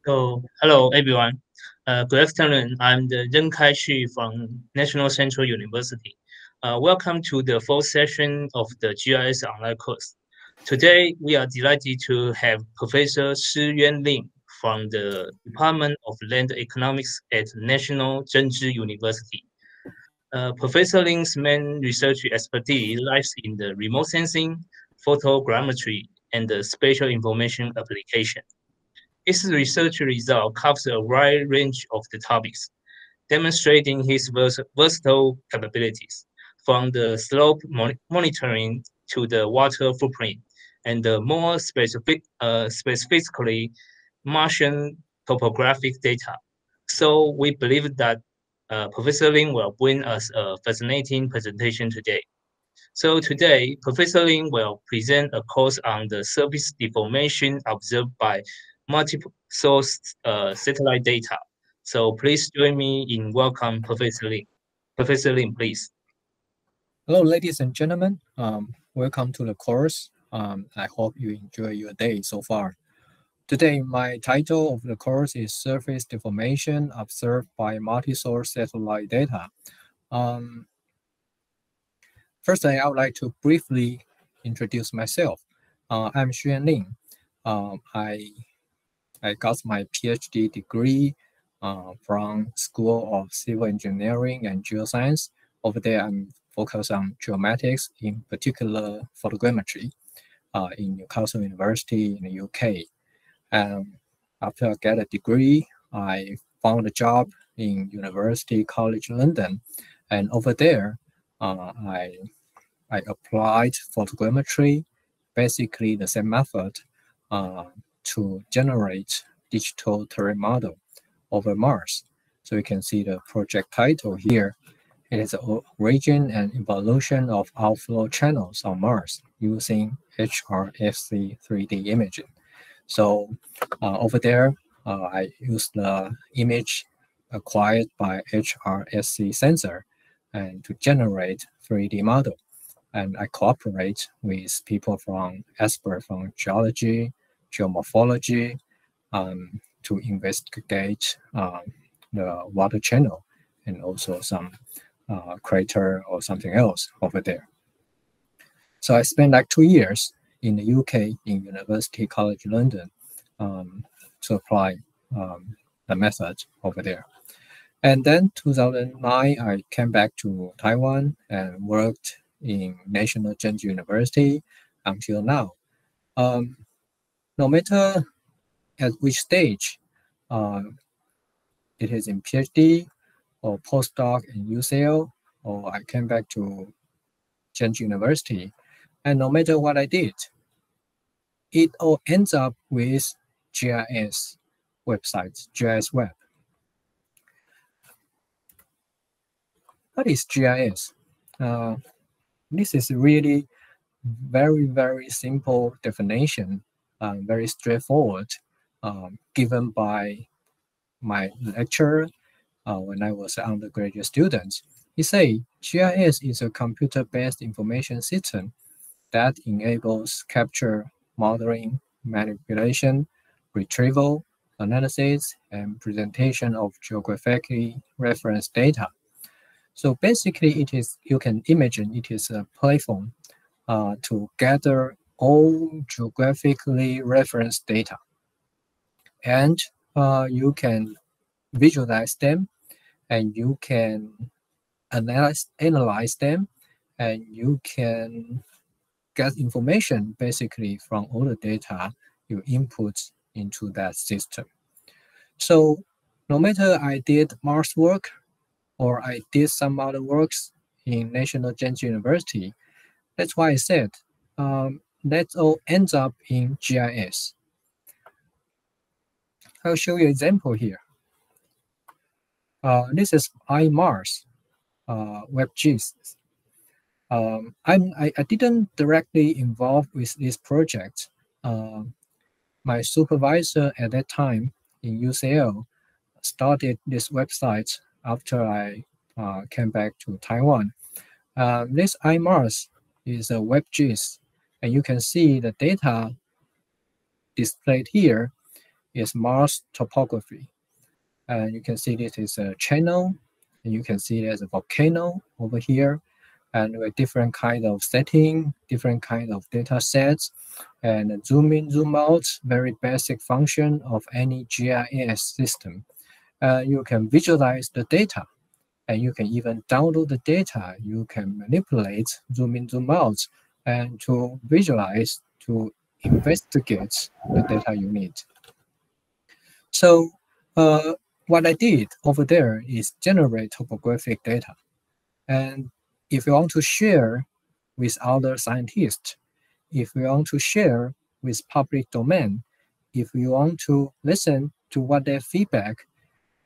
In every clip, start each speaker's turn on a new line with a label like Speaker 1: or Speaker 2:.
Speaker 1: So, hello everyone. Good afternoon. I'm the Renkai Shi from National Central University. Welcome to the fourth session of the GIS online course. Today, we are delighted to have Professor Shih-Yuan Lin from the Department of Land Economics at National Zhengzhi University. Professor Lin's main research expertise lies in the remote sensing, photogrammetry, and the spatial information application. His research result covers a wide range of the topics, demonstrating his versatile capabilities, from the slope monitoring to the water footprint, and the more specifically Martian topographic data. So we believe that Professor Lin will bring us a fascinating presentation today. So today, Professor Lin will present a course on the surface deformation observed by multiple source satellite data. So please join me in welcome Professor Lin. Professor Lin, please.
Speaker 2: Hello, ladies and gentlemen. Welcome to the course. I hope you enjoy your day so far. Today, my title of the course is Surface Deformation Observed by Multi-Source Satellite Data. First, I would like to briefly introduce myself. I'm Shih-Yuan Lin. I got my PhD degree from School of Civil Engineering and Geoscience. Over there, I'm focused on geomatics, in particular photogrammetry, in Newcastle University in the UK. After I get a degree, I found a job in University College London, and over there, I applied photogrammetry, basically the same method, to generate digital terrain model over Mars. So you can see the project title here. It is a origin and evolution of outflow channels on Mars using HRFC 3D imaging. So over there, I use the image acquired by HRSC sensor and to generate 3D model. And I cooperate with people from experts from geology, geomorphology, to investigate the water channel and also some crater or something else over there. So I spent like 2 years in the UK in University College London to apply the method over there. And then 2009, I came back to Taiwan and worked in National Zhengzhi University until now. No matter at which stage it is in PhD or postdoc in UCL, or I came back to Zhengzhi University, and no matter what I did, it all ends up with GIS websites, GIS web. What is GIS? This is really very, very simple definition, very straightforward, given by my lecturer when I was an undergraduate student. He said GIS is a computer-based information system that enables capture, modeling, manipulation, retrieval, analysis, and presentation of geographically referenced data. So basically, it is, you can imagine it is a platform to gather all geographically referenced data. And you can visualize them, and you can analyze them, and you can get information basically from all the data you input into that system. So no matter I did Mars work or I did some other works in National Zhengzhi University, that's why I said that all ends up in GIS. I'll show you an example here. This is iMars WebGIS. I didn't directly involve with this project. My supervisor at that time in UCL started this website after I came back to Taiwan. This iMars is a WebGIS, and you can see the data displayed here is Mars topography. And you can see this is a channel, and you can see there's a volcano over here, and with different kind of setting, different kind of data sets, and zoom in, zoom out, very basic function of any GIS system. You can visualize the data, and you can even download the data. You can manipulate, zoom in, zoom out, and to visualize, to investigate the data you need. So what I did over there is generate topographic data. And if you want to share with other scientists, if you want to share with public domain, if you want to listen to what their feedback,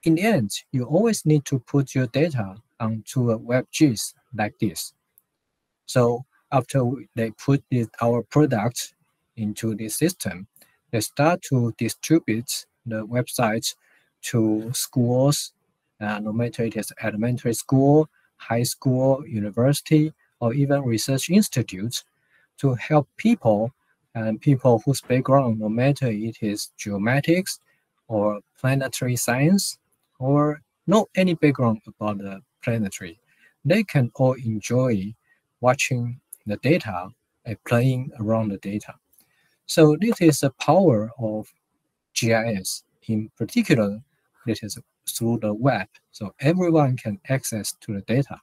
Speaker 2: in the end, you always need to put your data onto a WebGIS like this. So after they put our product into the system, they start to distribute the websites to schools, no matter it is elementary school, high school, university, or even research institutes, to help people and people whose background, no matter it is geomatics or planetary science or no any background about the planetary, they can all enjoy watching the data and playing around the data. So this is the power of GIS. In particular, this is through the web, so everyone can access to the data.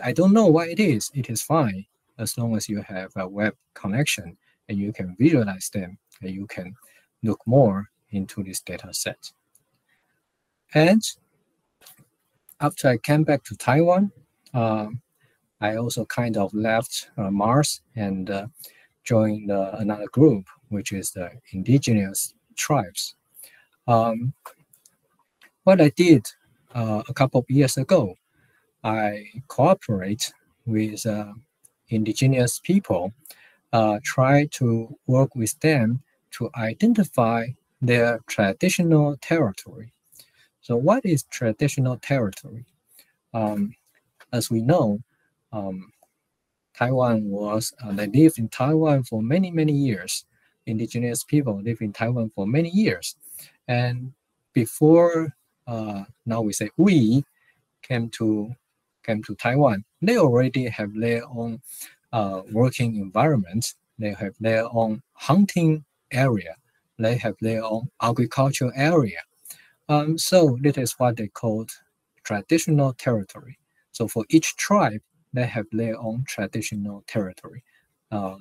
Speaker 2: I don't know what it is fine, as long as you have a web connection and you can visualize them and you can look more into this data set. And after I came back to Taiwan, I also kind of left Mars and joined another group, which is the indigenous tribes. What I did a couple of years ago, I cooperate with indigenous people, try to work with them to identify their traditional territory. So what is traditional territory? As we know, Taiwan was, they lived in Taiwan for many, many years. Indigenous people live in Taiwan for many years. And before, now we say we came to Taiwan, they already have their own working environment. They have their own hunting area. They have their own agricultural area. So that is what they called traditional territory. So for each tribe, they have their own traditional territory.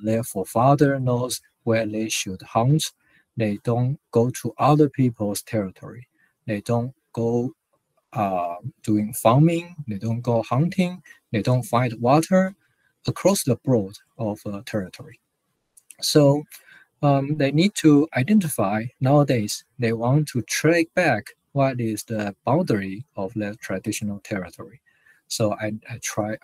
Speaker 2: Their forefather knows where they should hunt. They don't go to other people's territory. They don't go doing farming. They don't go hunting. They don't find water across the broad of territory. So they need to identify, nowadays, they want to track back what is the boundary of their traditional territory. So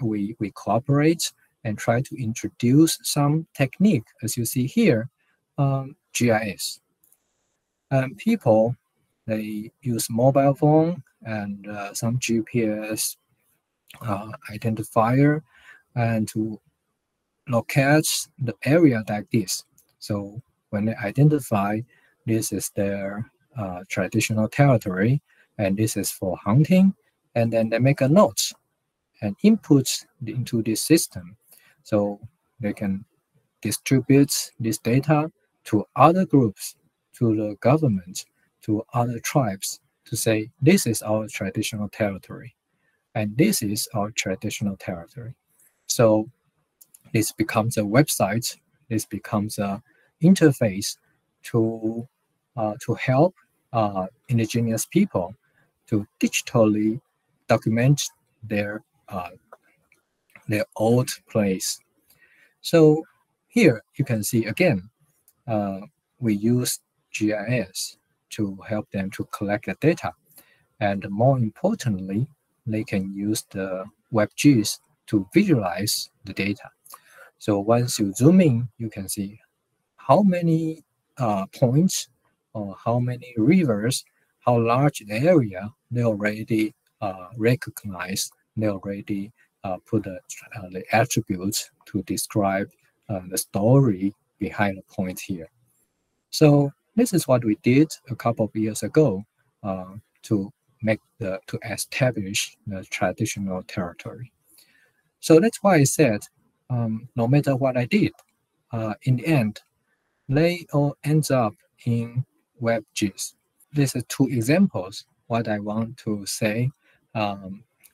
Speaker 2: we cooperate and try to introduce some technique, as you see here, GIS. People, they use mobile phone and some GPS identifier and to locate the area like this. So when they identify this is their traditional territory and this is for hunting, and then they make a note and input into this system. So they can distribute this data to other groups, to the government, to other tribes to say, this is our traditional territory and this is our traditional territory. So this becomes a website, this becomes an interface to help indigenous people to digitally document their old place. So here you can see again, we use GIS to help them to collect the data. And more importantly, they can use the WebGIS to visualize the data. So once you zoom in, you can see how many points or how many rivers, how large the area they already recognize, they already put the attributes to describe the story behind the point here. So this is what we did a couple of years ago to establish the traditional territory. So that's why I said, no matter what I did, in the end, they all ends up in WebGIS. These are two examples. What I want to say,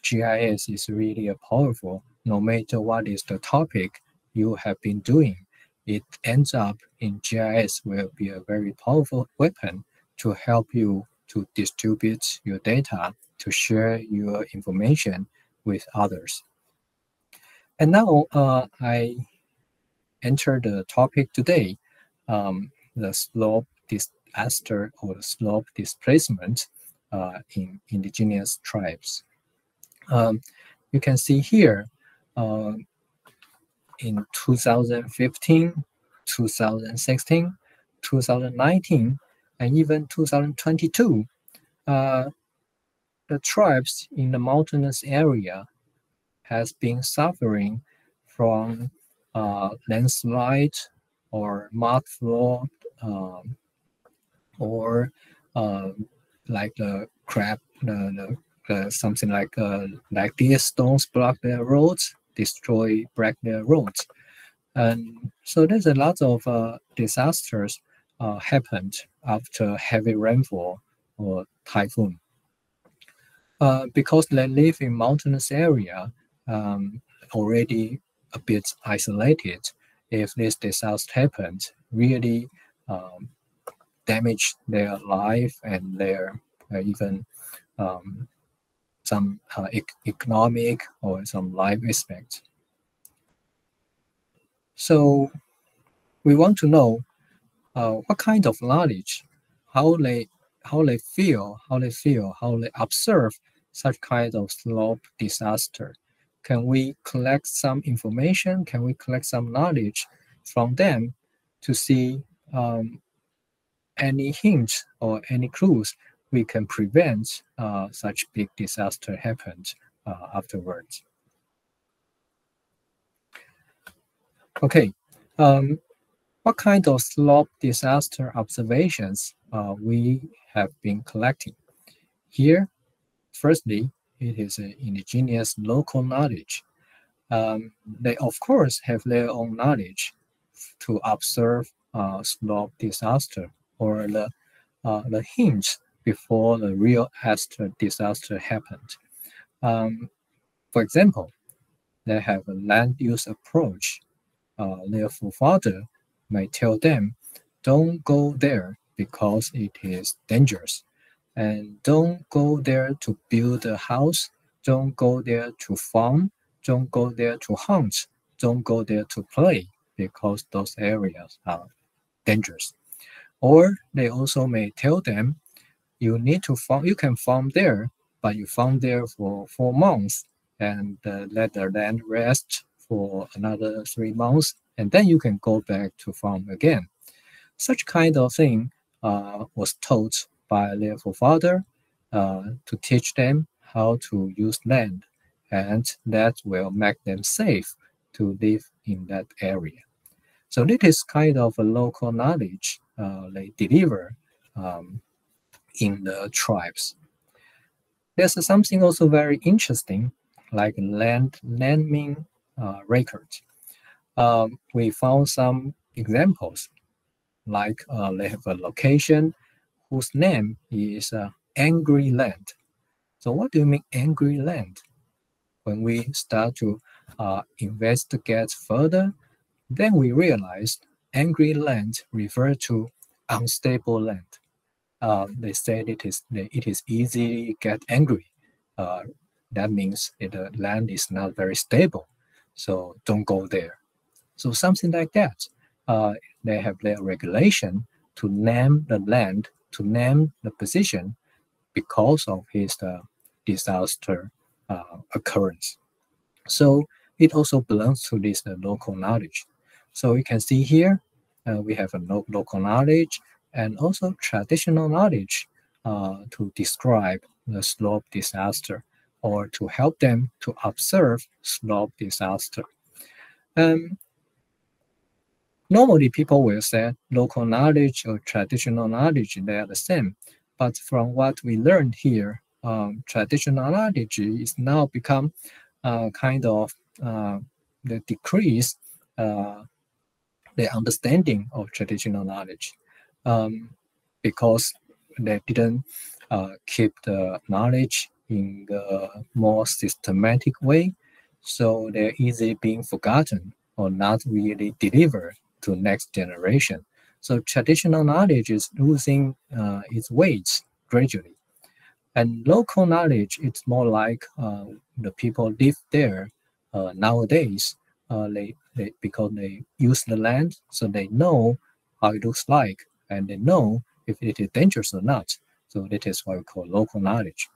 Speaker 2: GIS is really a powerful, no matter what is the topic you have been doing, it ends up in GIS will be a very powerful weapon to help you to distribute your data, to share your information with others. And now I enter the topic today, the slope disaster or the slope displacement in indigenous tribes. You can see here in 2015, 2016, 2019, and even 2022, the tribes in the mountainous area has been suffering from landslide or mud flood or like the crab, something like these stones block their roads, break their roads. And so there's a lot of disasters happened after heavy rainfall or typhoon. Because they live in mountainous area, already a bit isolated, if this disaster happens, really damage their life and their even some economic or some life aspects. So we want to know what kind of knowledge, how they feel, how they observe such kind of slope disaster. Can we collect some information? Can we collect some knowledge from them to see any hints or any clues we can prevent such big disaster happens afterwards? Okay, what kind of slope disaster observations we have been collecting? Here, firstly, it is an indigenous local knowledge. They, of course, have their own knowledge to observe slope disaster or the hints before the real disaster happened. For example, they have a land use approach. Their forefather may tell them, don't go there because it is dangerous. And don't go there to build a house. Don't go there to farm. Don't go there to hunt. Don't go there to play because those areas are dangerous. Or they also may tell them, you need to farm. You can farm there, but you farm there for 4 months and let the land rest for another 3 months, and then you can go back to farm again. Such kind of thing was taught by their forefather to teach them how to use land, and that will make them safe to live in that area. So this is kind of a local knowledge they deliver in the tribes. There's something also very interesting, like land naming records. We found some examples, like they have a location whose name is Angry Land. So what do you mean angry land? When we start to investigate further, then we realized angry land refers to unstable land. They said it is easy to get angry. That means the land is not very stable, so don't go there. So something like that. They have their regulation to name the land, to name the position because of his disaster occurrence. So it also belongs to this local knowledge. So you can see here, we have a local knowledge and also traditional knowledge to describe the slope disaster or to help them to observe slope disaster. Normally, people will say local knowledge or traditional knowledge, they are the same. But from what we learned here, traditional knowledge is now become kind of the decrease the understanding of traditional knowledge because they didn't keep the knowledge in the more systematic way. So they're easily being forgotten or not really delivered to next generation. So traditional knowledge is losing its weight gradually. And local knowledge, it's more like the people live there nowadays. Because they use the land, so they know how it looks like, and they know if it is dangerous or not. So that is what we call local knowledge.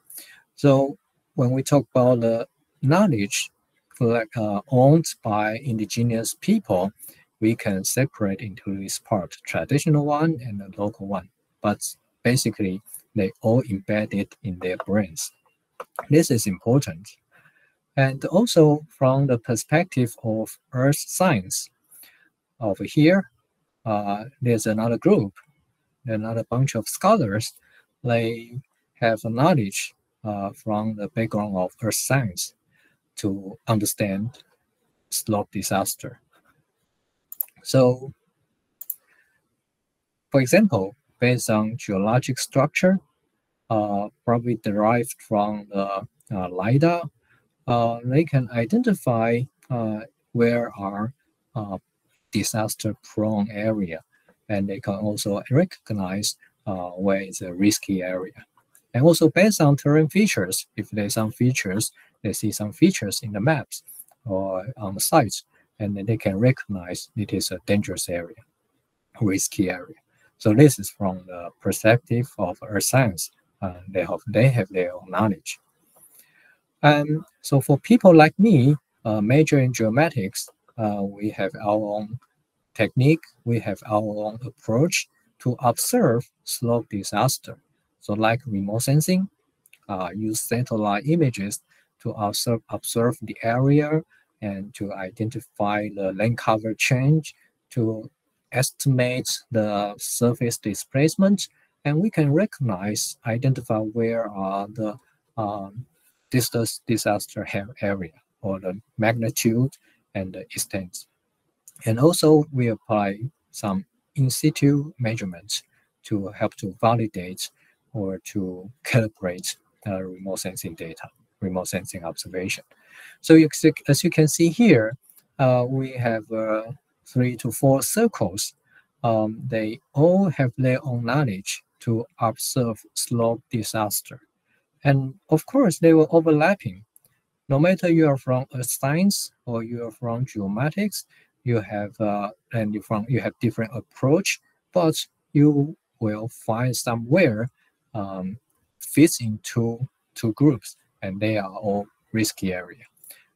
Speaker 2: So when we talk about the knowledge owned by indigenous people, we can separate into this part, traditional one and the local one. But basically, they all embedded in their brains. This is important. And also from the perspective of earth science, over here, there's another group, another bunch of scholars. They have a knowledge from the background of earth science to understand slope disaster. So, for example, based on geologic structure, probably derived from the LiDAR, they can identify where are disaster-prone area, and they can also recognize where is a risky area. And also based on terrain features, if there's some features, they see some features in the maps or on the sites, and then they can recognize it is a dangerous area, risky area. So this is from the perspective of earth science. They have their own knowledge. And so for people like me, major in geomatics, we have our own technique, we have our own approach to observe slope disaster. So like remote sensing, use satellite images to observe the area and to identify the land cover change, to estimate the surface displacement, and we can identify where are the disaster area or the magnitude and the extent. And also we apply some in situ measurements to help to validate or to calibrate remote sensing data, remote sensing observation. So as you can see here, we have 3 to 4 circles. They all have their own knowledge to observe slope disaster. And of course, they were overlapping. No matter you are from earth science or you are from geomatics, you have you have different approach, but you will find somewhere fits into 2 groups, and they are all risky area.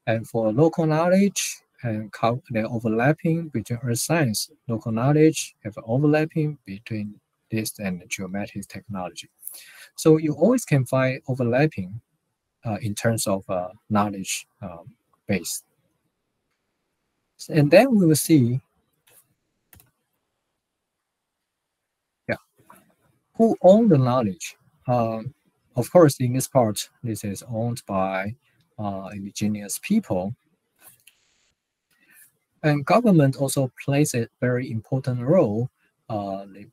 Speaker 2: And for local knowledge, and they're overlapping between earth science, local knowledge have overlapping between this and geometric technology. So you always can find overlapping in terms of knowledge base. And then we will see who own the knowledge. Of course, in this part, this is owned by indigenous people. And government also plays a very important role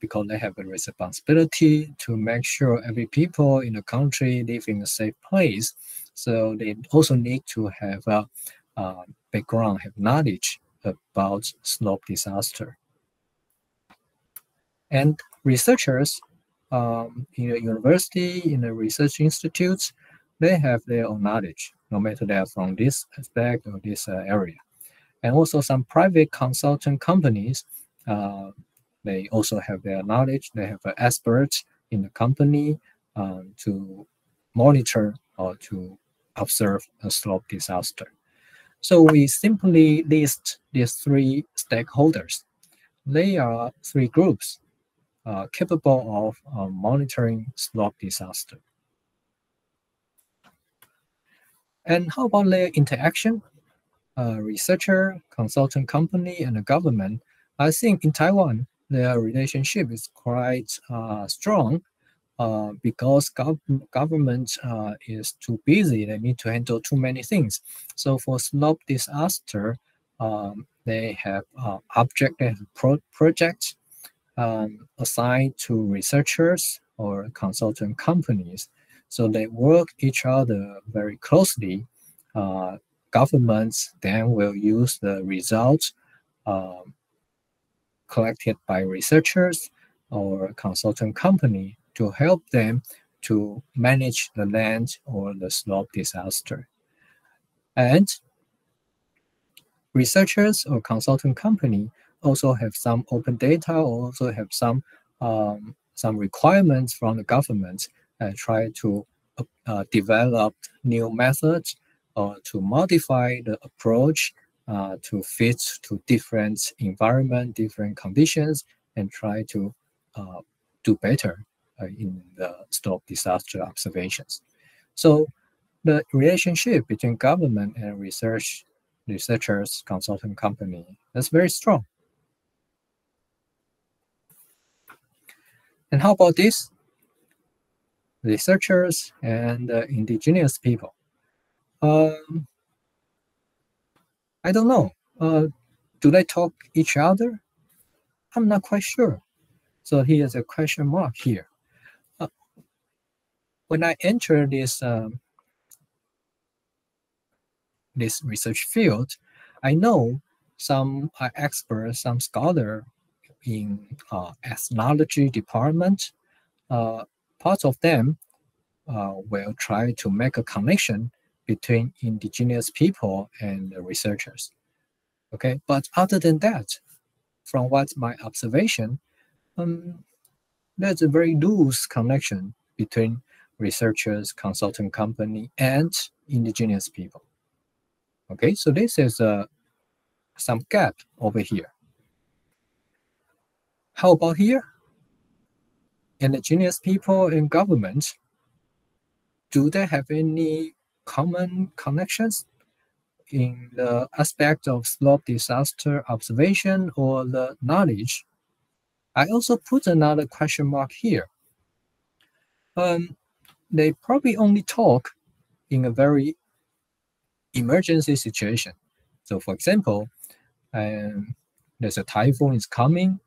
Speaker 2: because they have a responsibility to make sure every people in the country live in a safe place. So they also need to have a background, have knowledge about slope disaster. And researchers in the university, in the research institutes, they have their own knowledge, no matter they are from this aspect or this area. And also some private consultant companies, they also have their knowledge. They have experts in the company to monitor or to observe a slope disaster. So we simply list these 3 stakeholders. They are 3 groups capable of monitoring slope disaster. And how about their interaction? Researcher, consultant company, and the government, I think in Taiwan, the relationship is quite strong because government is too busy. They need to handle too many things. So for slope disaster, they have projects assigned to researchers or consultant companies. So they work each other very closely. Governments then will use the results collected by researchers or consultant company to help them to manage the land or the slope disaster. And researchers or consultant company also have some open data, also have some requirements from the government and try to develop new methods or to modify the approach to fit to different environment, different conditions, and try to do better in the slope disaster observations. So the relationship between government and researchers, consultant company, is very strong. And how about this? Researchers and indigenous people. I don't know. Do they talk each other? I'm not quite sure. So here's a question mark here. When I enter this this research field, I know some experts, some scholars in ethnology department. Parts of them will try to make a connection between indigenous people and the researchers. Okay, but other than that, from what's my observation, there's a very loose connection between researchers, consulting company, and indigenous people. Okay, so this is some gap over here. How about here? Indigenous people and government, do they have any common connections in the aspect of slope disaster observation or the knowledge? I also put another question mark here. They probably only talk in a very emergency situation. So for example, there's a typhoon is coming,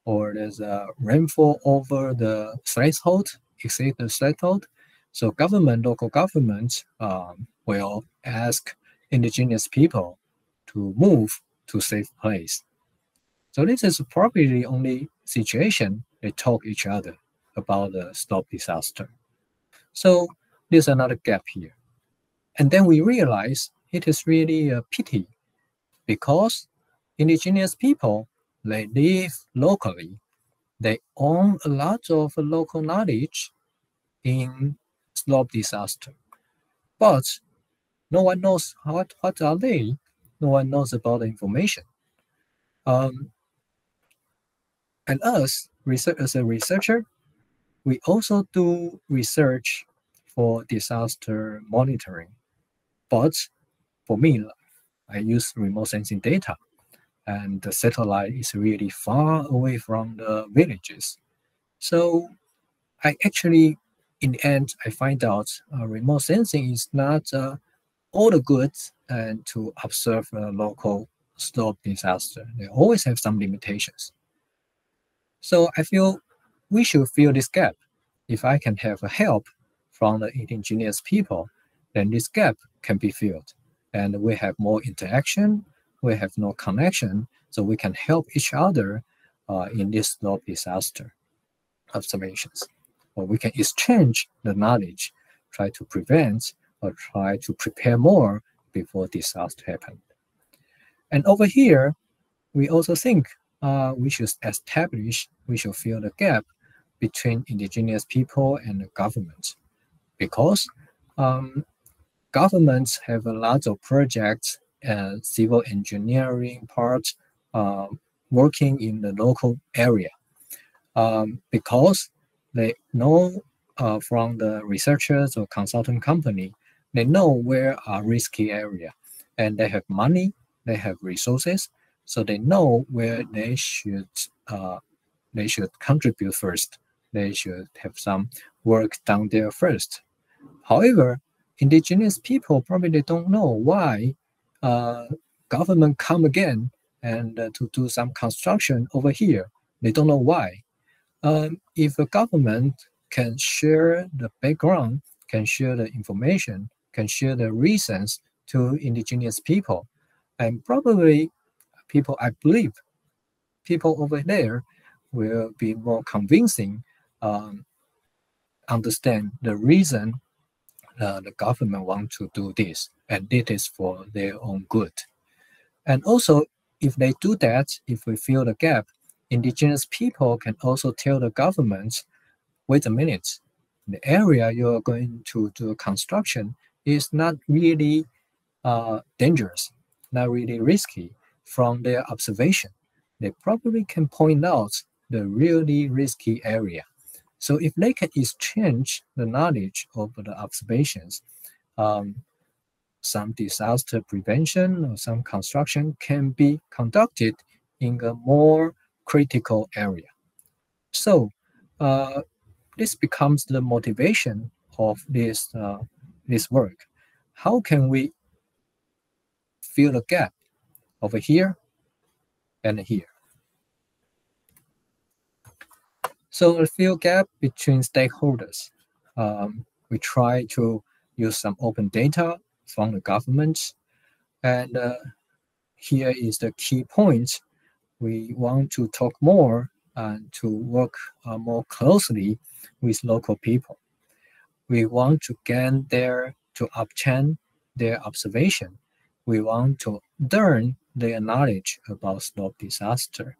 Speaker 2: or there's a rainfall over the threshold, exceed the threshold. So local government will ask indigenous people to move to safe place. So this is probably the only situation they talk each other about the slope disaster. So there's another gap here. And then we realize it is really a pity because indigenous people, they live locally. They own a lot of local knowledge in slope disaster. But no one knows what are they. No one knows about the information. And us, as a researcher, we also do research for disaster monitoring. But for me, I use remote sensing data, and the satellite is really far away from the villages. So I actually, in the end, I find out remote sensing is not all the good and to observe a local slope disaster. They always have some limitations. So I feel we should fill this gap. If I can have a help from the indigenous people, then this gap can be filled. And we have more interaction, we have more connection, so we can help each other in this slope disaster observations. Or we can exchange the knowledge, try to prevent or try to prepare more before disaster happen. And over here, we also think we should fill the gap between indigenous people and the government, because governments have a lot of projects and civil engineering parts working in the local area, because they know from the researchers or consultant company, they know where are risky area, and they have money, they have resources, so they know where they should contribute first. They should have some work done there first. However, indigenous people probably don't know why government come again and to do some construction over here. They don't know why. If a government can share the background, can share the information, can share the reasons to indigenous people, and probably I believe people over there will be more convincing, understand the reason the government want to do this, and it is for their own good. And also, if they do that, if we fill the gap, indigenous people can also tell the government, wait a minute, the area you're going to do construction is not really dangerous, not really risky from their observation. They probably can point out the really risky area. So if they can exchange the knowledge of the observations, some disaster prevention or some construction can be conducted in a more critical area. So this becomes the motivation of this work. How can we fill the gap over here and here? So the fill gap between stakeholders. We try to use some open data from the government, and here is the key point. We want to talk more and to work more closely with local people. We want to get there to obtain their observation. We want to learn their knowledge about slope disaster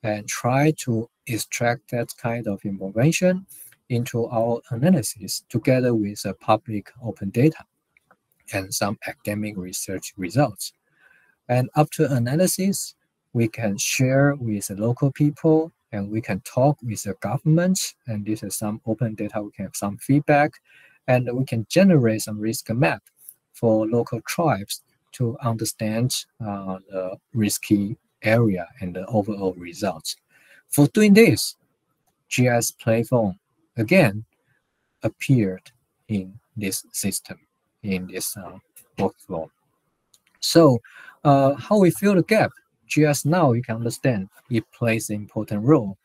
Speaker 2: and try to extract that kind of information into our analysis together with the public open data and some academic research results. And after analysis, we can share with the local people and we can talk with the government, and this is some open data, we can have some feedback, and we can generate some risk map for local tribes to understand the risky area and the overall results. For doing this, GIS platform again appeared in this system, in this workflow. So how we fill the gap? GIS now, you can understand, it plays an important role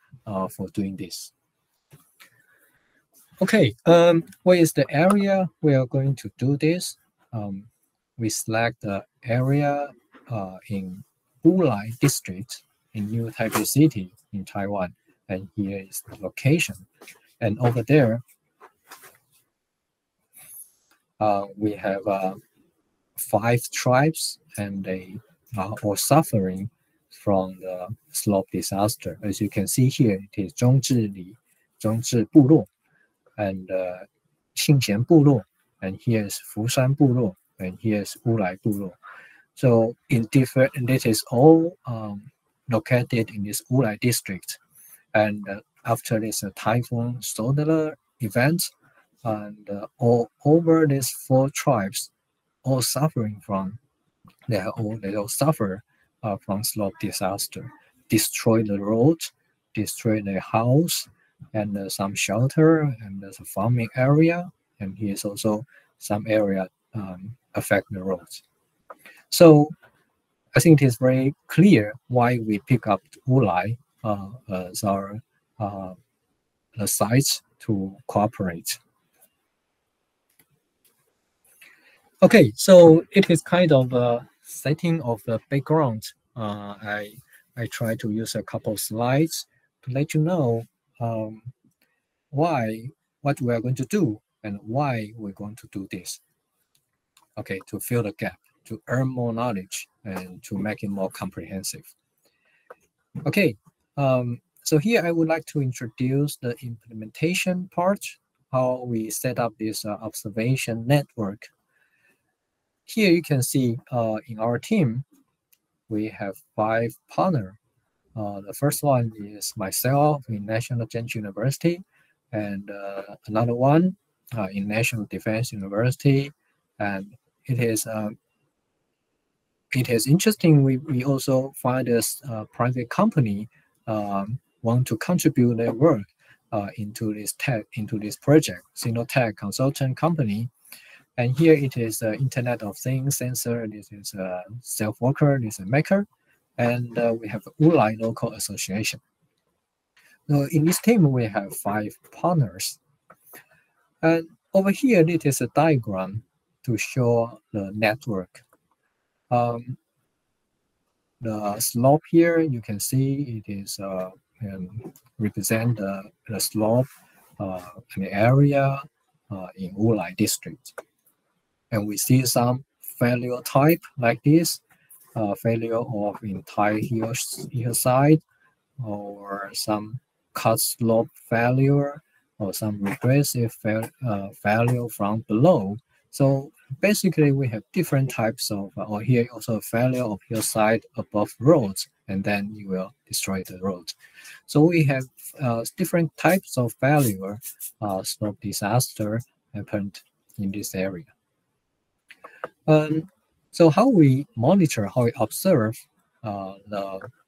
Speaker 2: for doing this. Okay, where is the area we are going to do this? We select the area in Wulai district in New Taipei City in Taiwan, and here is the location. And over there, we have 5 tribes, and they are all suffering from the slope disaster. As you can see here, it is Zhongzhi部落, and Xingxian 部落, and here is Fushan 部落, and here is Wulai 部落. So this is all located in this Wulai district. And after this typhoon solar event, and all over these 4 tribes, all suffering from, they all suffer from slope disaster, destroy the road, destroy the house, and some shelter, and there's a farming area, and here's also some area affect the roads. So I think it is very clear why we pick up Wulai as our sites to cooperate. Okay, so it is kind of a setting of the background. I try to use a couple of slides to let you know what we are going to do and why we're going to do this. Okay, to fill the gap, to earn more knowledge, and to make it more comprehensive. Okay, so here I would like to introduce the implementation part, how we set up this observation network. Here you can see in our team, we have 5 partners. The first one is myself in National Defense University, and another one in National Defense University, and it is it is interesting. We also find this private company want to contribute their work into this project, Sinotech consultant company. And here it is Internet of Things sensor. This is a self-worker. This is a maker. And we have Wulai Local Association. So in this team, we have 5 partners. And over here, it is a diagram to show the network. The slope here, you can see it is represent the slope in the area in Wulai district. And we see some failure type like this, failure of entire hillside, or some cut slope failure, or some regressive failure from below. So basically, we have different types of, or here also failure of hillside above roads, and then you will destroy the road. So we have different types of failure, slope disaster happened in this area. So how we monitor, how we observe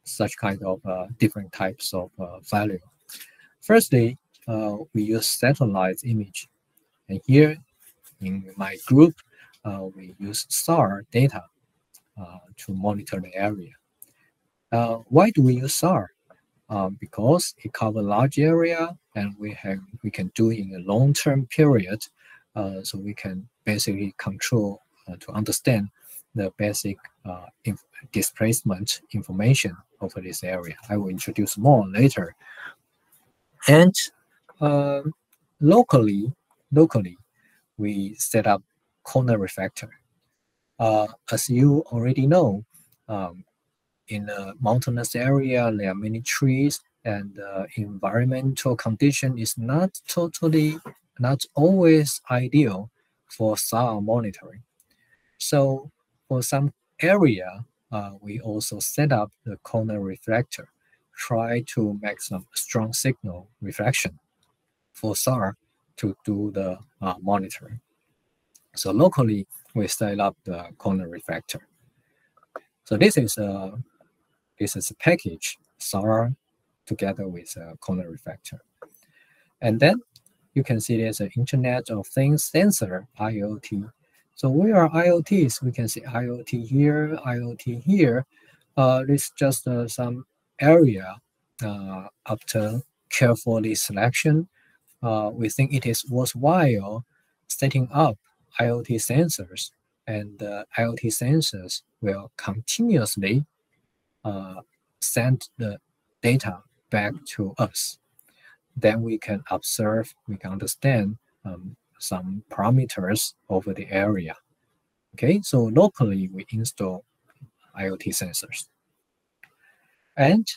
Speaker 2: such kind of different types of failure? Firstly, we use satellite image, and here in my group, we use SAR data to monitor the area. Why do we use SAR? Because it covers large area, and we can do it in a long-term period, so we can basically control to understand the basic displacement information over this area. I will introduce more later. And locally, we set up corner reflector. As you already know, in a mountainous area, there are many trees, and environmental condition is not always ideal for SAR monitoring. So for some area, we also set up the corner reflector, try to make some strong signal reflection for SAR to do the monitoring. So locally, we set up the corner reflector. So this is a package, SAR together with a corner reflector. And then you can see there's an Internet of Things sensor, IoT. So where are IoTs? We can see IoT here, IoT here. It's just some area after carefully selection. We think it is worthwhile setting up IoT sensors, and IoT sensors will continuously send the data back to us. Then we can observe, we can understand some parameters over the area. Okay, so locally we install IoT sensors. And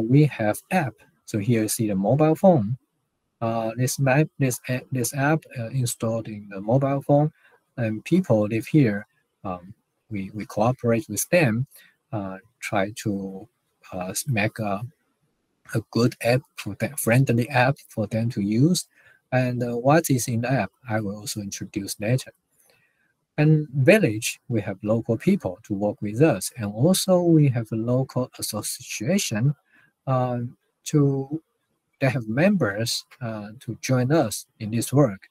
Speaker 2: we have app. So here you see the mobile phone. This app installed in the mobile phone, and people live here. We cooperate with them, try to make a good app for them, friendly app for them to use. And what is in the app, I will also introduce later. And village, we have local people to work with us, and also we have a local association they have members to join us in this work.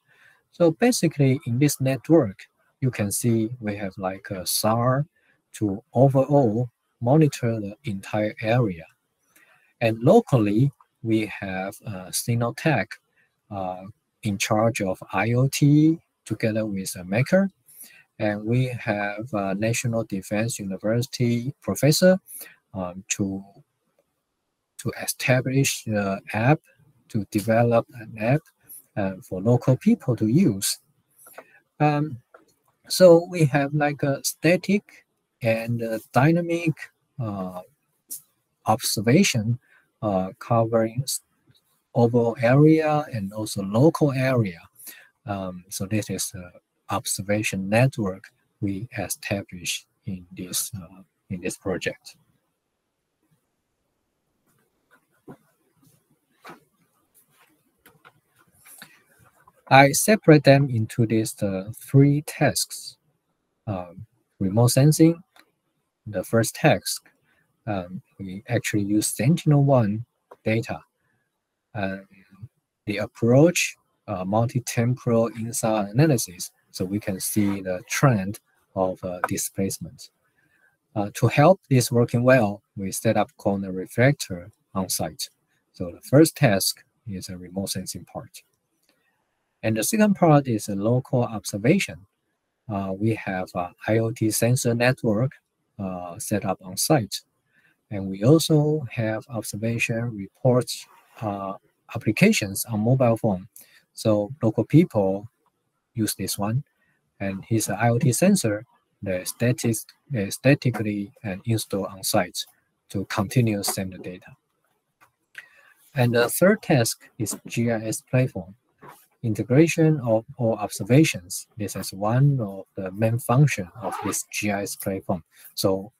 Speaker 2: So basically, in this network, you can see we have like a SAR to overall monitor the entire area. And locally, we have Sinotech in charge of IoT together with a maker. And we have a National Defense University professor to establish the app, to develop an app for local people to use. So we have like a static and dynamic observation covering overall area and also local area. So this is the observation network we established in this project. I separate them into these 3 tasks: remote sensing, the first task, we actually use Sentinel-1 data. The approach, multi-temporal INSAR analysis, so we can see the trend of displacement. To help this working well, we set up corner reflector on site. So the first task is a remote sensing part. And the second part is a local observation. We have an IoT sensor network set up on site. And we also have observation reports applications on mobile phone. So local people use this one. And his IoT sensor, they statically install on site to continue send the data. And the third task is GIS platform. Integration of all observations. This is one of the main functions of this GIS platform. So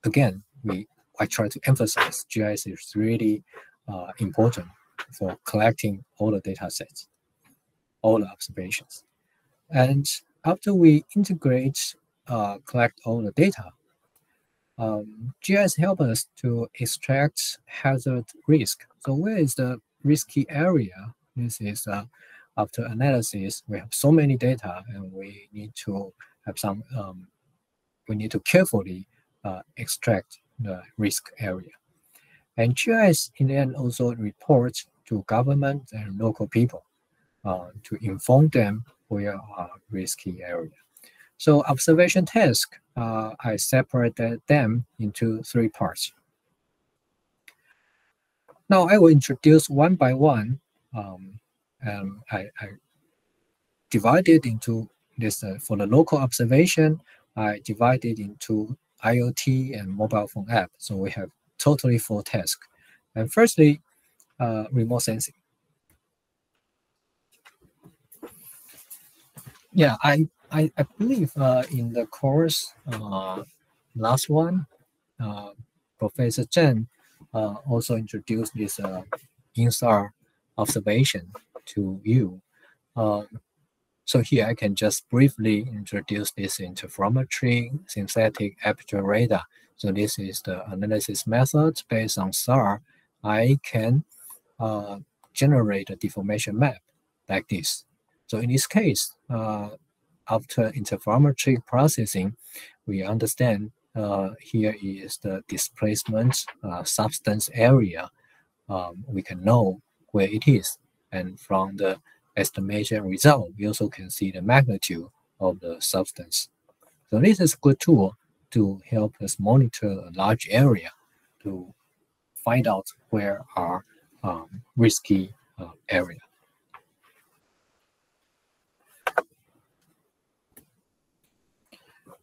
Speaker 2: again, I try to emphasize GIS is really important for collecting all the data sets, all the observations. And after we integrate, collect all the data, GIS helps us to extract hazard risk. So where is the risky area? This is after analysis, we have so many data, and we need to have some. We need to carefully extract the risk area. And GIS in the end also reports to government and local people to inform them where are risky area. So observation task, I separated them into 3 parts. Now I will introduce one by one. I divided into this, for the local observation, I divided into IoT and mobile phone app. So we have totally 4 tasks. And firstly, remote sensing. Yeah, I believe in the course, last one, Professor Tseng also introduced this INSAR observation to you. So here I can just briefly introduce this interferometry synthetic aperture radar. So this is the analysis method based on SAR. I can generate a deformation map like this. So in this case, after interferometry processing, we understand here is the displacement substance area. We can know where it is. And from the estimation result, we also can see the magnitude of the substance. So this is a good tool to help us monitor a large area to find out where are risky area.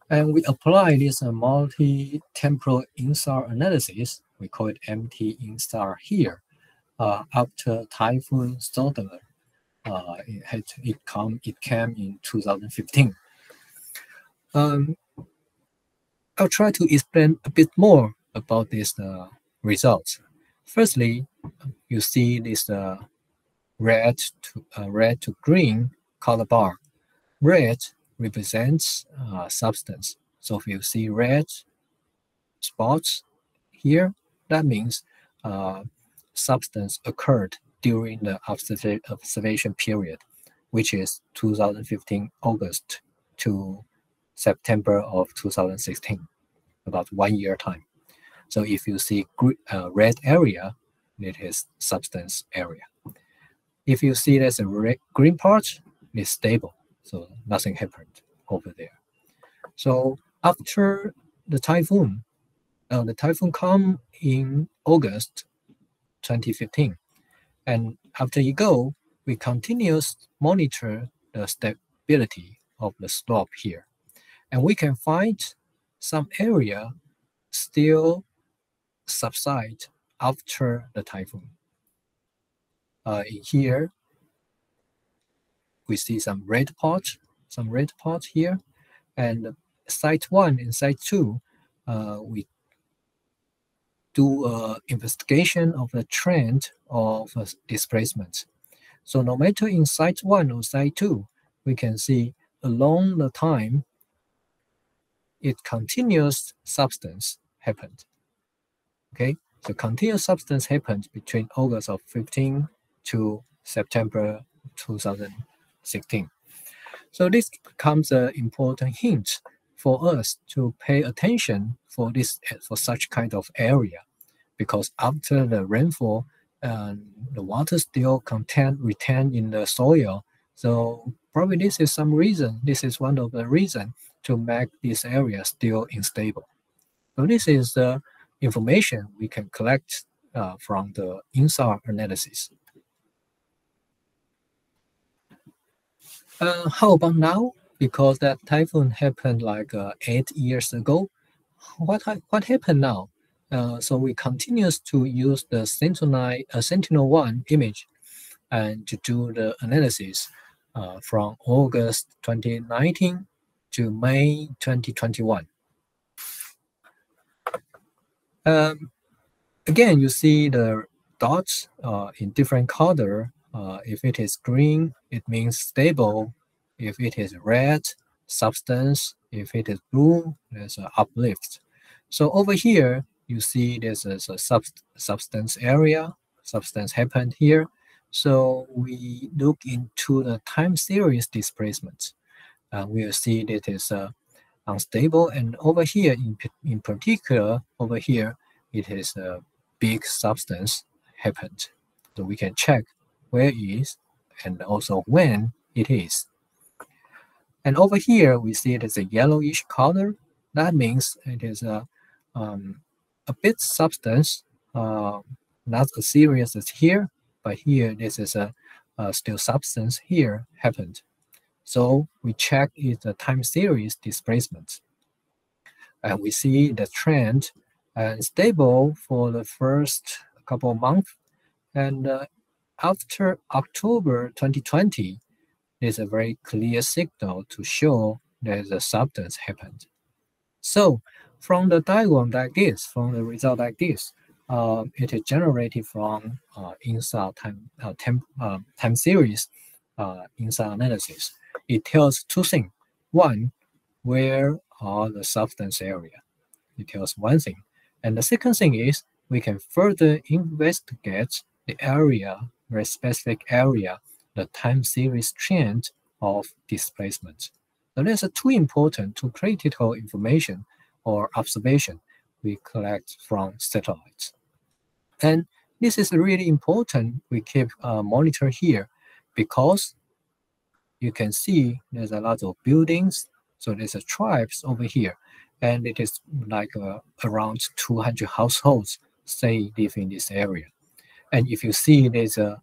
Speaker 2: And we apply this multi-temporal INSAR analysis. We call it MT-INSAR here. After Typhoon Southerner, it came in 2015. I'll try to explain a bit more about these results. Firstly, you see this red to green color bar. Red represents substance. So if you see red spots here, that means substance occurred during the observation period, which is 2015 August to September of 2016, about 1 year time. So if you see red area, it is substance area. If you see there's a green part, it's stable. So nothing happened over there. So after the typhoon come in August 2015. And after you go, we continuously monitor the stability of the slope here. And we can find some area still subside after the typhoon. Here, we see some red spots here. And site 1 and site 2, we do investigation of the trend of displacement. So no matter in site 1 or site 2, we can see along the time, it continuous substance happened. Okay, so continuous substance happened between August of 15 to September 2016. So this becomes an important hint for us to pay attention for such kind of area, because after the rainfall, the water still retain in the soil. So probably this is some reason. This is one of the reasons to make this area still unstable. So this is the information we can collect from the INSAR analysis. How about now? Because that typhoon happened like 8 years ago. What happened now? So we continue to use the Sentinel-1 image and to do the analysis from August 2019 to May 2021. Again, you see the dots in different color. If it is green, it means stable. If it is red, substance. If it is blue, there's an uplift. So over here, you see there's a substance area. Substance happened here. So we look into the time series displacement. We'll see that it's unstable. And over here, in particular, over here, it is a big substance happened. So we can check where it is and also when it is. And over here, we see it as a yellowish color. That means it is a bit substance, not as serious as here, but here this is a still substance here happened. So we check is the time series displacement. And we see the trend and stable for the first couple of months. And after October 2020, there's a very clear signal to show that the substance happened. So from the diagram like this, from the result like this, it is generated from INSAR time series INSAR analysis. It tells two things. One, where are the substance area? It tells one thing. And the second thing is we can further investigate the area, very specific area, the time series trend of displacement. So that's two important, two critical information or observation we collect from satellites. And this is really important. We keep monitor here because you can see there's a lot of buildings. So there's a tribes over here, and it is like around 200 households say live in this area. And if you see there's a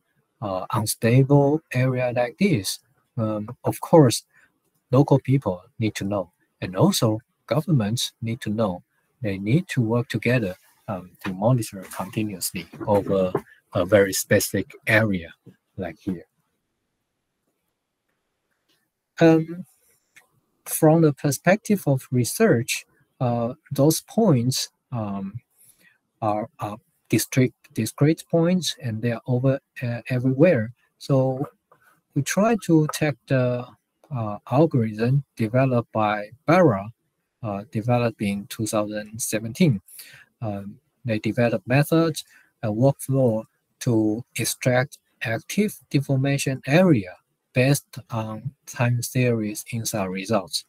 Speaker 2: unstable area like this, of course, local people need to know, and also governments need to know. They need to work together to monitor continuously over a very specific area like here. From the perspective of research, those points are discrete points, and they are over everywhere. So we try to take the algorithm developed by Barra, developed in 2017. They developed methods and workflow to extract active deformation area based on time series INSAR results.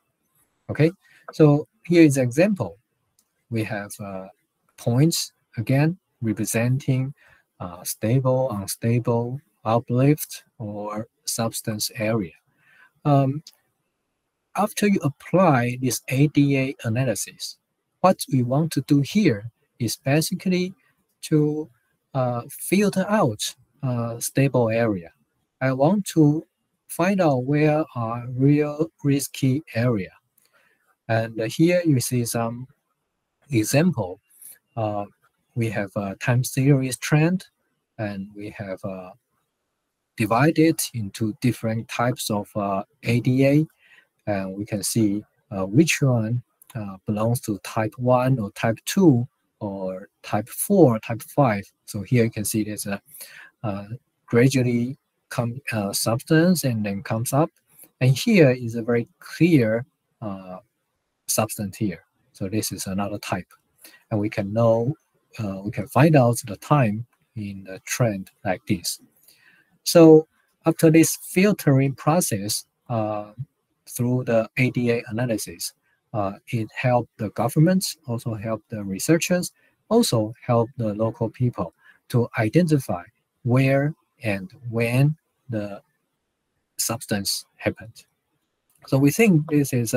Speaker 2: Okay, so here is an example. We have points again representing stable, unstable, uplift, or substance area. After you apply this ADA analysis, what we want to do here is basically to filter out stable area. I want to find out where are real risky area. And here you see some example. We have a time series trend, and we have divided into different types of ADA, and we can see which one belongs to type 1 or type 2 or type 4, type 5. So here you can see there's a gradually substance and then comes up. And here is a very clear substance here. So this is another type. And we can know, we can find out the time in the trend like this. So after this filtering process, through the ADA analysis, it helped the governments, also helped the researchers, also helped the local people to identify where and when the substance happened. So we think this is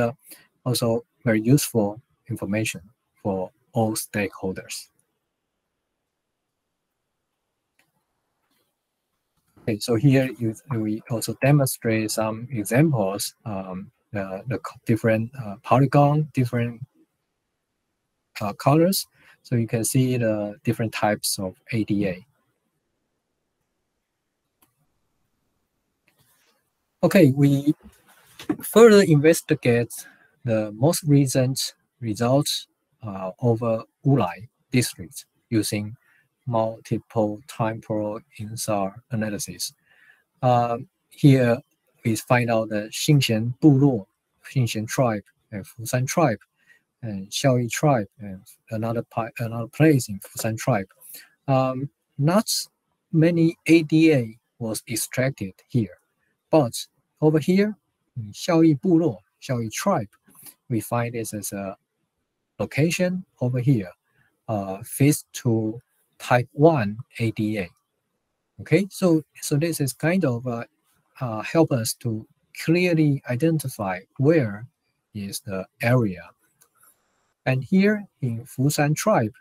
Speaker 2: also very useful information for all stakeholders. Okay, so here we also demonstrate some examples, the different polygon, different colors. So you can see the different types of ADA. Okay, we further investigate the most recent results over Wulai district using multiple temporal INSAR analysis. Here we find out the Xinxian 部落, Xinxian tribe, and Fusan tribe, and Xiaoyi tribe, and another place in Fusan tribe. Not many ADA was extracted here, but over here, in Xiaoyi 部落, Xiaoyi tribe, we find this as a location over here, fits to type 1 ADA. Okay, so this is kind of help us to clearly identify where is the area. And here in Fusan tribe,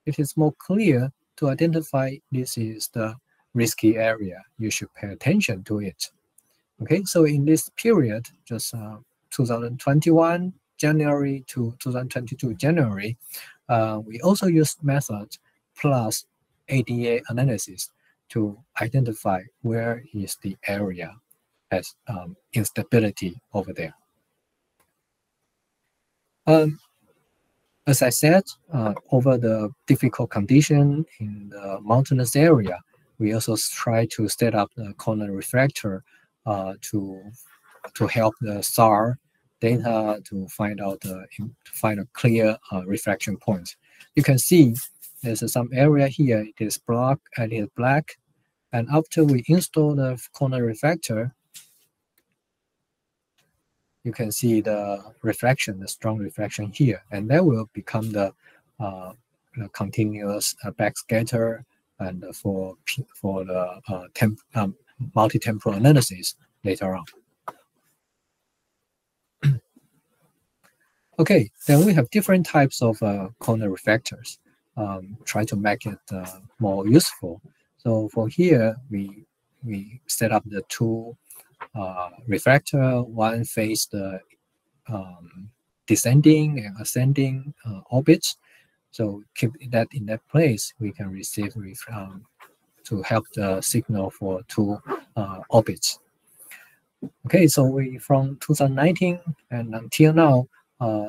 Speaker 2: it is more clear to identify this is the risky area. You should pay attention to it. Okay, so in this period, just 2021 January to 2022 January, we also used method plus ADA analysis to identify where is the area has instability over there. As I said, over the difficult condition in the mountainous area, we also try to set up the corner refractor to help the SAR data to find out find a clear reflection point. You can see there's some area here. It is black, and after we install the corner refractor, you can see the reflection, the strong reflection here, and that will become the continuous backscatter and for the multi-temporal analysis later on. Okay, then we have different types of corner reflectors. Try to make it more useful. So for here, we set up the two refractor. One face the descending and ascending orbits. So keep that in that place. We can receive to help the signal for two orbits. Okay, so we from 2019 and until now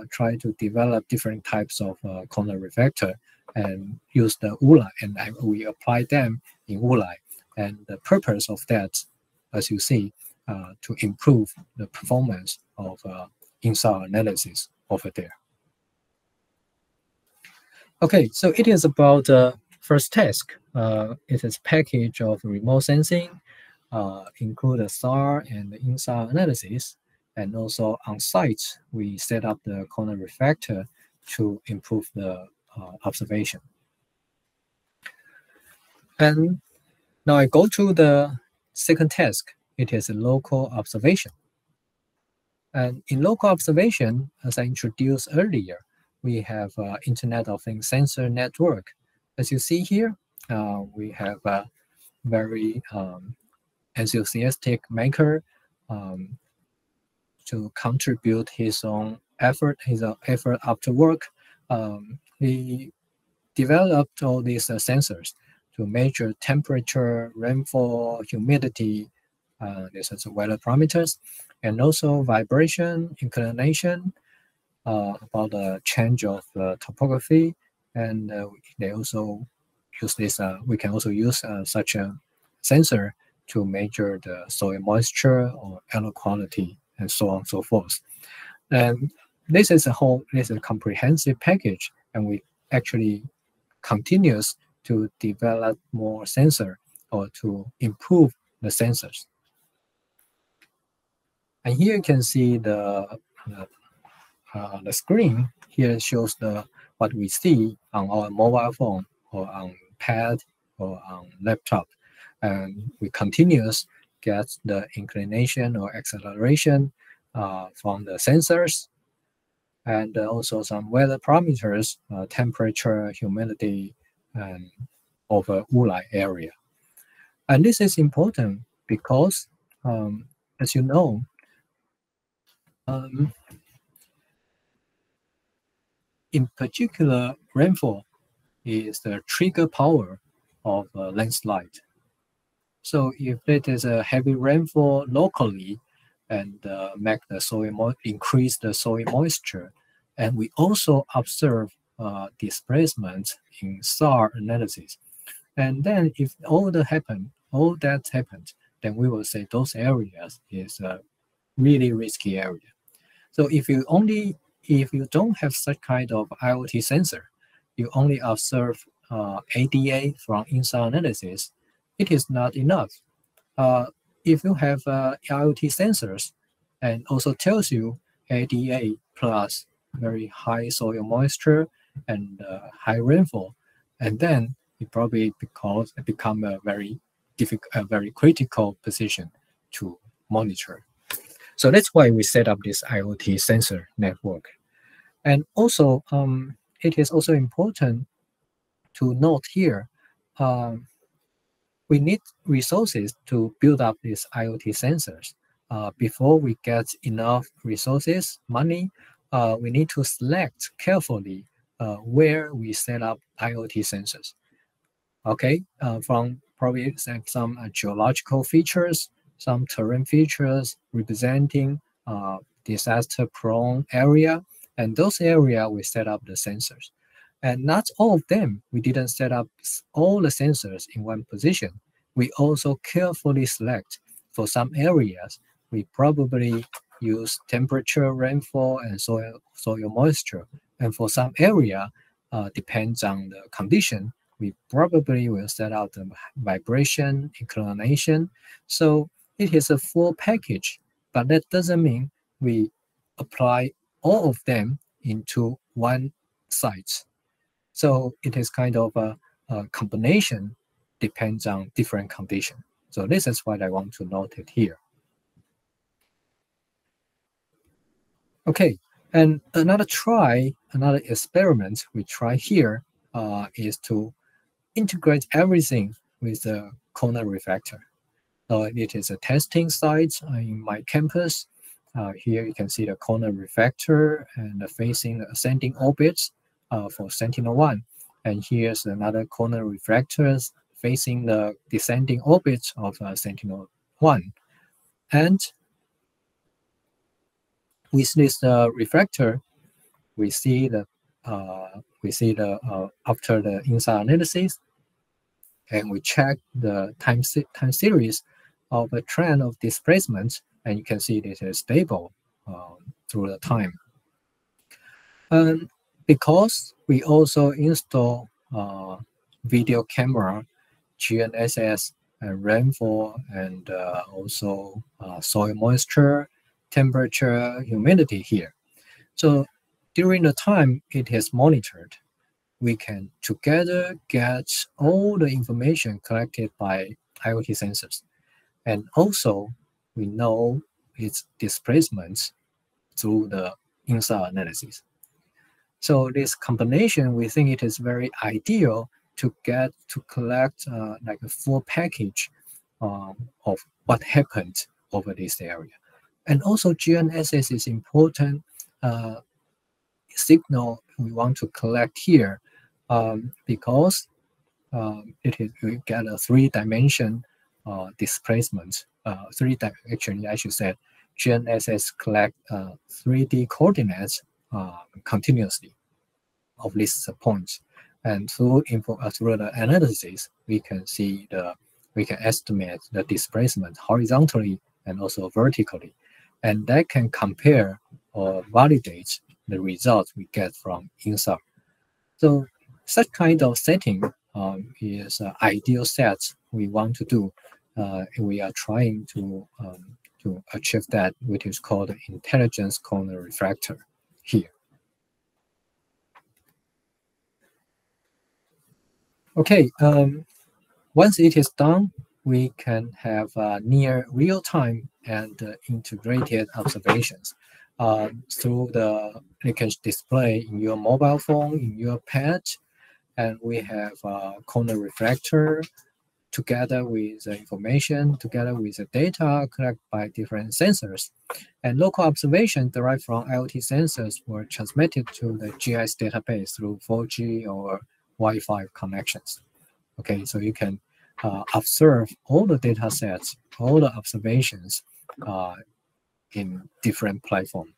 Speaker 2: try to develop different types of corner reflector and use the Wulai, and we apply them in Wulai. And the purpose of that, as you see, to improve the performance of INSAR analysis over there. Okay, so it is about first task. It is package of remote sensing, include the SAR and the INSAR analysis, and also on site we set up the corner refractor to improve the observation. And now I go to the second task. It is a local observation. And in local observation, as I introduced earlier, we have Internet of Things sensor network. As you see here, we have a very enthusiastic maker to contribute his own effort, after work. He developed all these sensors to measure temperature, rainfall, humidity, these are weather parameters, and also vibration, inclination, about the change of topography. And they also use this, we can also use such a sensor to measure the soil moisture or air quality and so on and so forth. And this is a comprehensive package, and we actually continues to develop more sensor or to improve the sensors. And here you can see the screen. Here shows what we see on our mobile phone or on pad or on laptop, and we continuously get the inclination or acceleration from the sensors, and also some weather parameters, temperature, humidity, and over Wulai area. And this is important because, as you know, in particular, rainfall is the trigger power of a landslide. So if it is a heavy rainfall locally and make the soil increase the soil moisture, and we also observe displacement in SAR analysis, and then if all that happened, then we will say those areas is a really risky area. So if you don't have such kind of IoT sensor, you only observe ADA from INSAR analysis, it is not enough. If you have IoT sensors and also tells you ADA plus very high soil moisture and high rainfall, and then it probably become a very critical position to monitor. So that's why we set up this IoT sensor network. And also, it is also important to note here, we need resources to build up these IoT sensors. Before we get enough resources, money, we need to select carefully where we set up IoT sensors. Okay, from probably some geological features, some terrain features representing disaster-prone area, and those areas we set up the sensors. And not all of them, we didn't set up all the sensors in one position. We also carefully select. For some areas, we probably use temperature, rainfall, and soil moisture. And for some area, depends on the condition, we probably will set out the vibration, inclination. So it is a full package, but that doesn't mean we apply all of them into one site. So it is kind of a combination, depends on different condition. So this is what I want to note it here. Okay, and another experiment we try here is to integrate everything with the corner reflector. So it is a testing site in my campus. Here you can see the corner reflector and facing the ascending orbits for Sentinel-1. And here's another corner reflectors facing the descending orbits of Sentinel-1. And with this reflector, we see the after the INSAR analysis, and we check the time series of a trend of displacement, and you can see it is stable through the time. And because we also install video camera, GNSS, and rainfall, and also soil moisture, temperature, humidity here. So during the time it is monitored, we can together get all the information collected by IoT sensors. And also we know its displacements through the INSAR analysis. So this combination, we think it is very ideal to collect like a full package of what happened over this area. And also GNSS is important signal we want to collect here because we get a three-dimension displacement. Actually, I should say GNSS collect 3D coordinates continuously of these points, and through the analysis, we can estimate the displacement horizontally and also vertically, and that can compare or validate the results we get from inside. So such kind of setting is an ideal set we want to do. We are trying to achieve that, which is called intelligence corner refractor here. Okay, once it is done, we can have near real-time and integrated observations. They can display in your mobile phone, in your pad, and we have a corner refractor together with the information, together with the data collected by different sensors. And local observation derived from IoT sensors were transmitted to the GIS database through 4G or Wi-Fi connections. Okay, so you can observe all the data sets, all the observations in different platforms.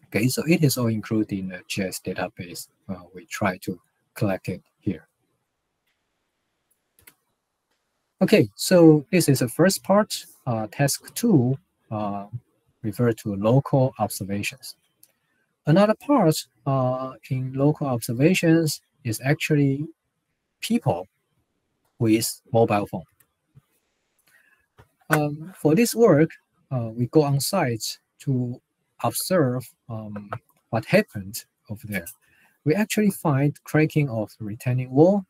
Speaker 2: Okay, so it is all included in the GIS database. We try to collect it here. Okay, so this is the first part. Task 2 refers to local observations. Another part in local observations is actually people with mobile phone. For this work, we go on site to observe what happened over there. We actually find cracking of the retaining wall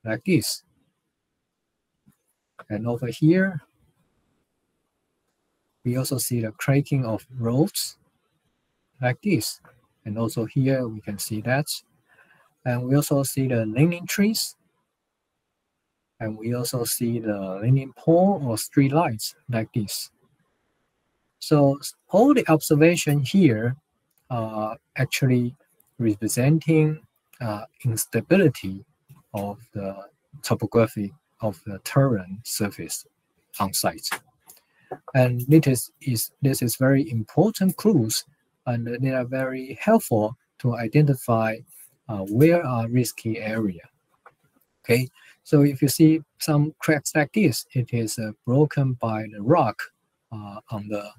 Speaker 2: like this. And over here, we also see the cracking of roads like this. And also here, we can see that. And we also see the leaning trees. And we also see the leaning pole or street lights like this. So all the observation here are actually representing instability of the topography of the terrain surface on site. And this is very important clues, and they are very helpful to identify where are risky area. Okay, so if you see some cracks like this, it is broken by the rock on the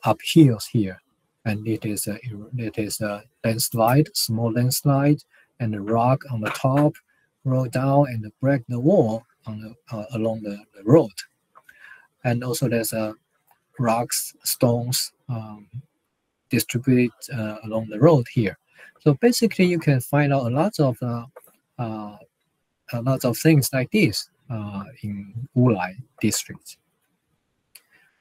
Speaker 2: uphills here, and it is a landslide, small landslide, and the rock on the top roll down and break the wall on along the road. And also there's rocks, stones distributed along the road here. So basically, you can find out a lot of things like this in Wulai district.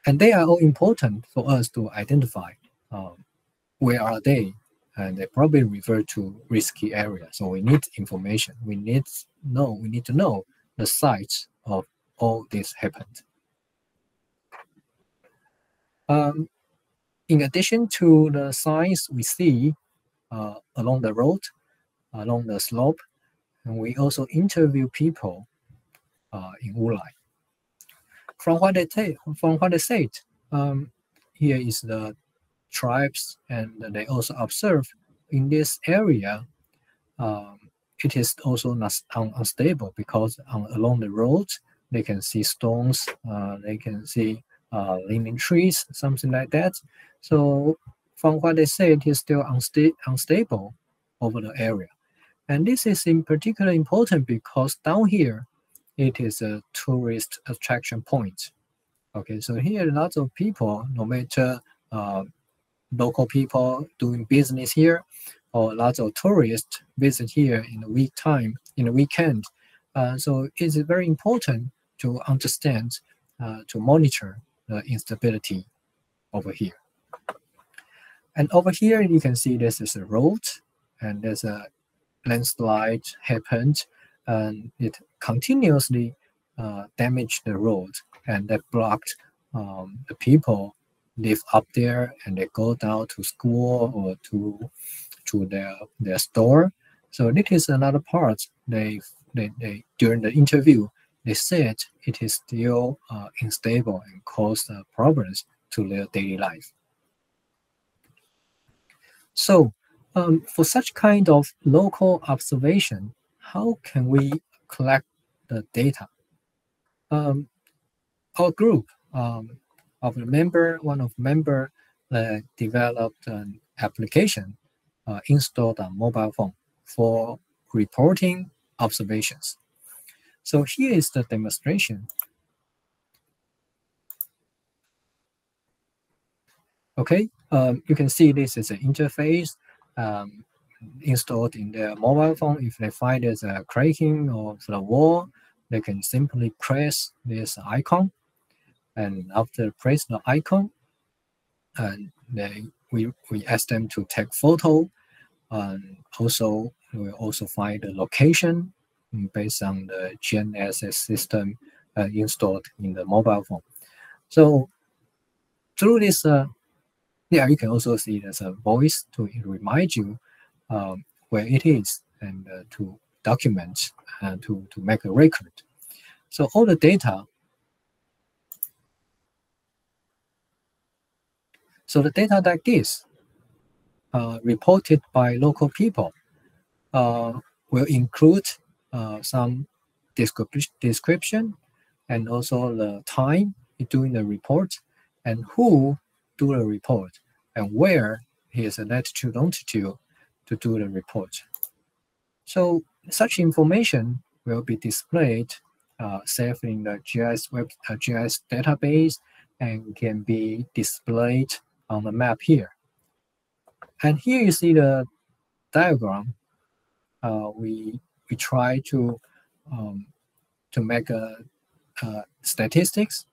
Speaker 2: And they are all important for us to identify where are they, and they probably refer to risky areas. So we need information. We need to know the sites of all this happened. In addition to the signs we see along the road, along the slope, and we also interview people in Wulai. From what they said, here is the tribes, and they also observe in this area. It is also not unstable because along the road they can see stones, they can see leaning trees, something like that. So from what they say, it is still unstable over the area. And this is in particular important because down here, it is a tourist attraction point. Okay, so here lots of people, no matter local people doing business here, or lots of tourists visit here in the weekend. So it's very important to understand, to monitor the instability over here. And over here, you can see this is a road, and there's a landslide happened, and it continuously damaged the road, and that blocked the people live up there, and they go down to school or to their store. So this is another part. They during the interview, they said it is still unstable and cause problems to their daily life. So for such kind of local observation, how can we collect the data? Our group of the member, one of member developed an application installed on mobile phone for reporting observations. So here is the demonstration. Okay, you can see this is an interface installed in their mobile phone. If they find there's a cracking of the wall, they can simply press this icon, and after press the icon, and we ask them to take photo, and also we will also find the location based on the GIS system installed in the mobile phone. So through this, you can also see there's a voice to remind you where it is, and to document and to make a record. So all the data. So the data like this, reported by local people, will include some description, and also the time doing the report, and who do the report, and where is the latitude longitude to do the report. So such information will be displayed saved in the GIS database, and can be displayed on the map here. And here you see the diagram. We try to make a statistics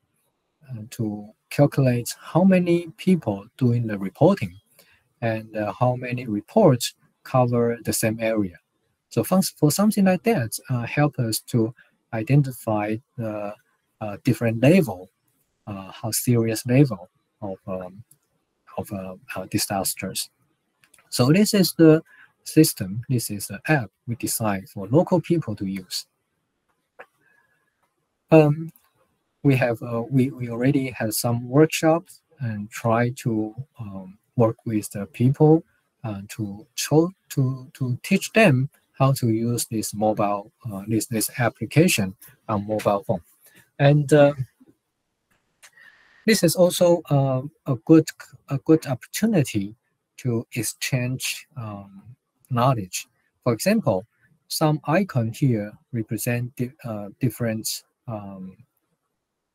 Speaker 2: to calculate how many people doing the reporting, and how many reports cover the same area. So for something like that, help us to identify the different level, how serious level of disasters. So this is the system. This is the app we designed for local people to use. We already had some workshops and try to work with the people to teach them how to use this mobile this application on mobile phone. And this is also a good opportunity to exchange knowledge. For example, some icon here represent different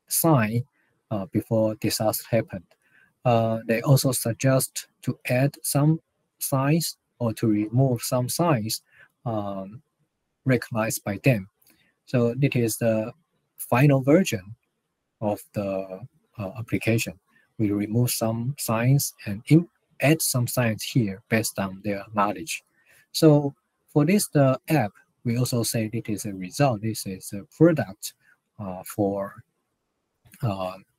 Speaker 2: sign before disaster happened. They also suggest to add some signs or to remove some signs recognized by them. So it is the final version of the application. We remove some signs and add some signs here based on their knowledge. So for this the app, we also say it is a result. This is a product for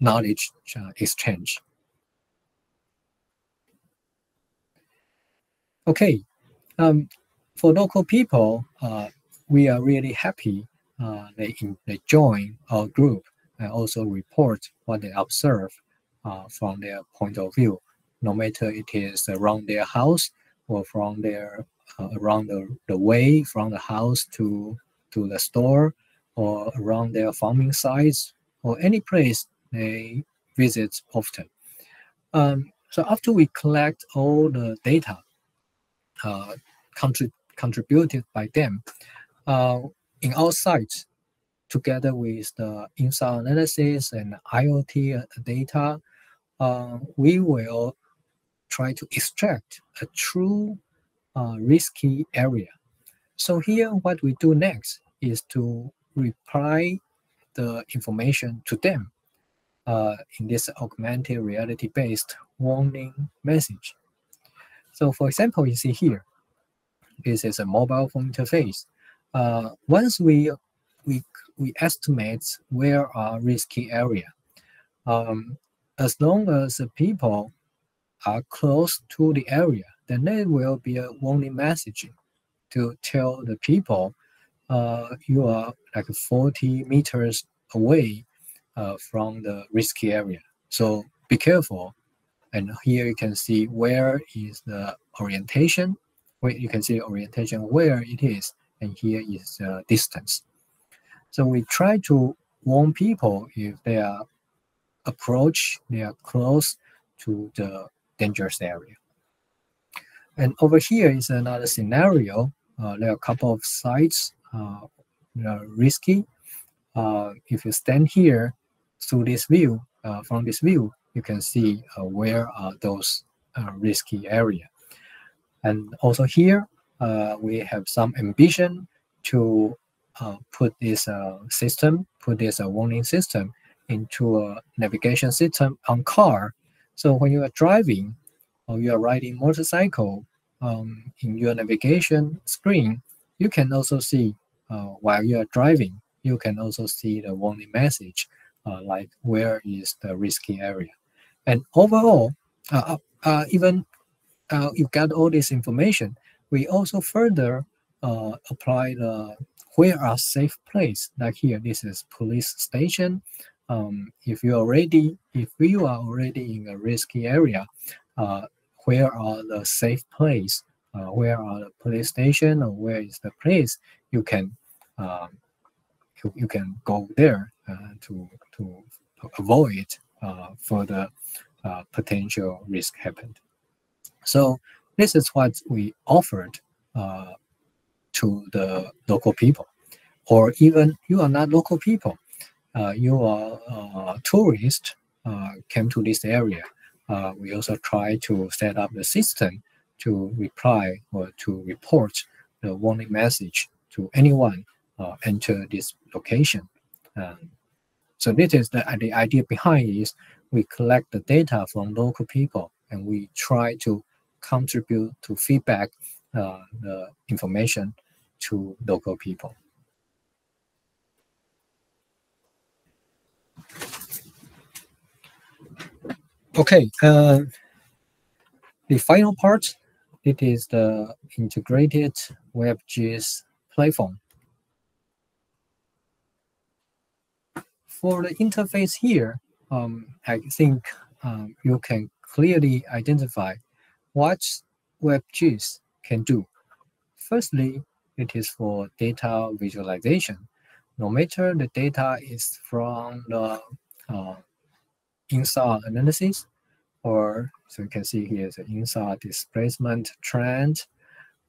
Speaker 2: knowledge exchange. Okay, for local people, we are really happy they join our group and also report what they observe from their point of view, no matter it is around their house or from their around the way from the house to the store, or around their farming sites, or any place they visit often. So after we collect all the data contributed by them in our site, together with the INSA analysis and IoT data, we will try to extract a true risky area. So here, what we do next is to reply the information to them in this augmented reality-based warning message. So for example, you see here, this is a mobile phone interface. Once we estimate where are risky area, as long as the people are close to the area, then there will be a warning message to tell the people you are like 40 meters away from the risky area. So be careful. And here you can see where is the orientation. Where you can see orientation where it is, and here is distance. So we try to warn people if they are close to the dangerous area. And over here is another scenario. There are a couple of sites risky. If you stand here through this view, from this view, you can see where are those risky area. And also here, we have some ambition to put this system, put this warning system into a navigation system on car. So when you are driving or you are riding motorcycle, in your navigation screen, you can also see while you are driving, you can also see the warning message, like where is the risky area. And overall, even you got all this information, we also further apply the where are safe place. Like here, this is police station. If you are already in a risky area, where are the safe place? Where are the police station, or where is the place you can go there to avoid further potential risk happened. So this is what we offered to the local people, or even you are not local people, you are a tourist, came to this area. We also try to set up the system to reply or to report the warning message to anyone enter this location. So this is the idea behind is we collect the data from local people and we try to contribute to feedback the information to local people. Okay, the final part, it is the integrated WebGIS platform. For the interface here, I think you can clearly identify what WebGIS can do. Firstly, it is for data visualization. No matter the data is from the INSAR analysis, or so you can see here the INSAR displacement trend,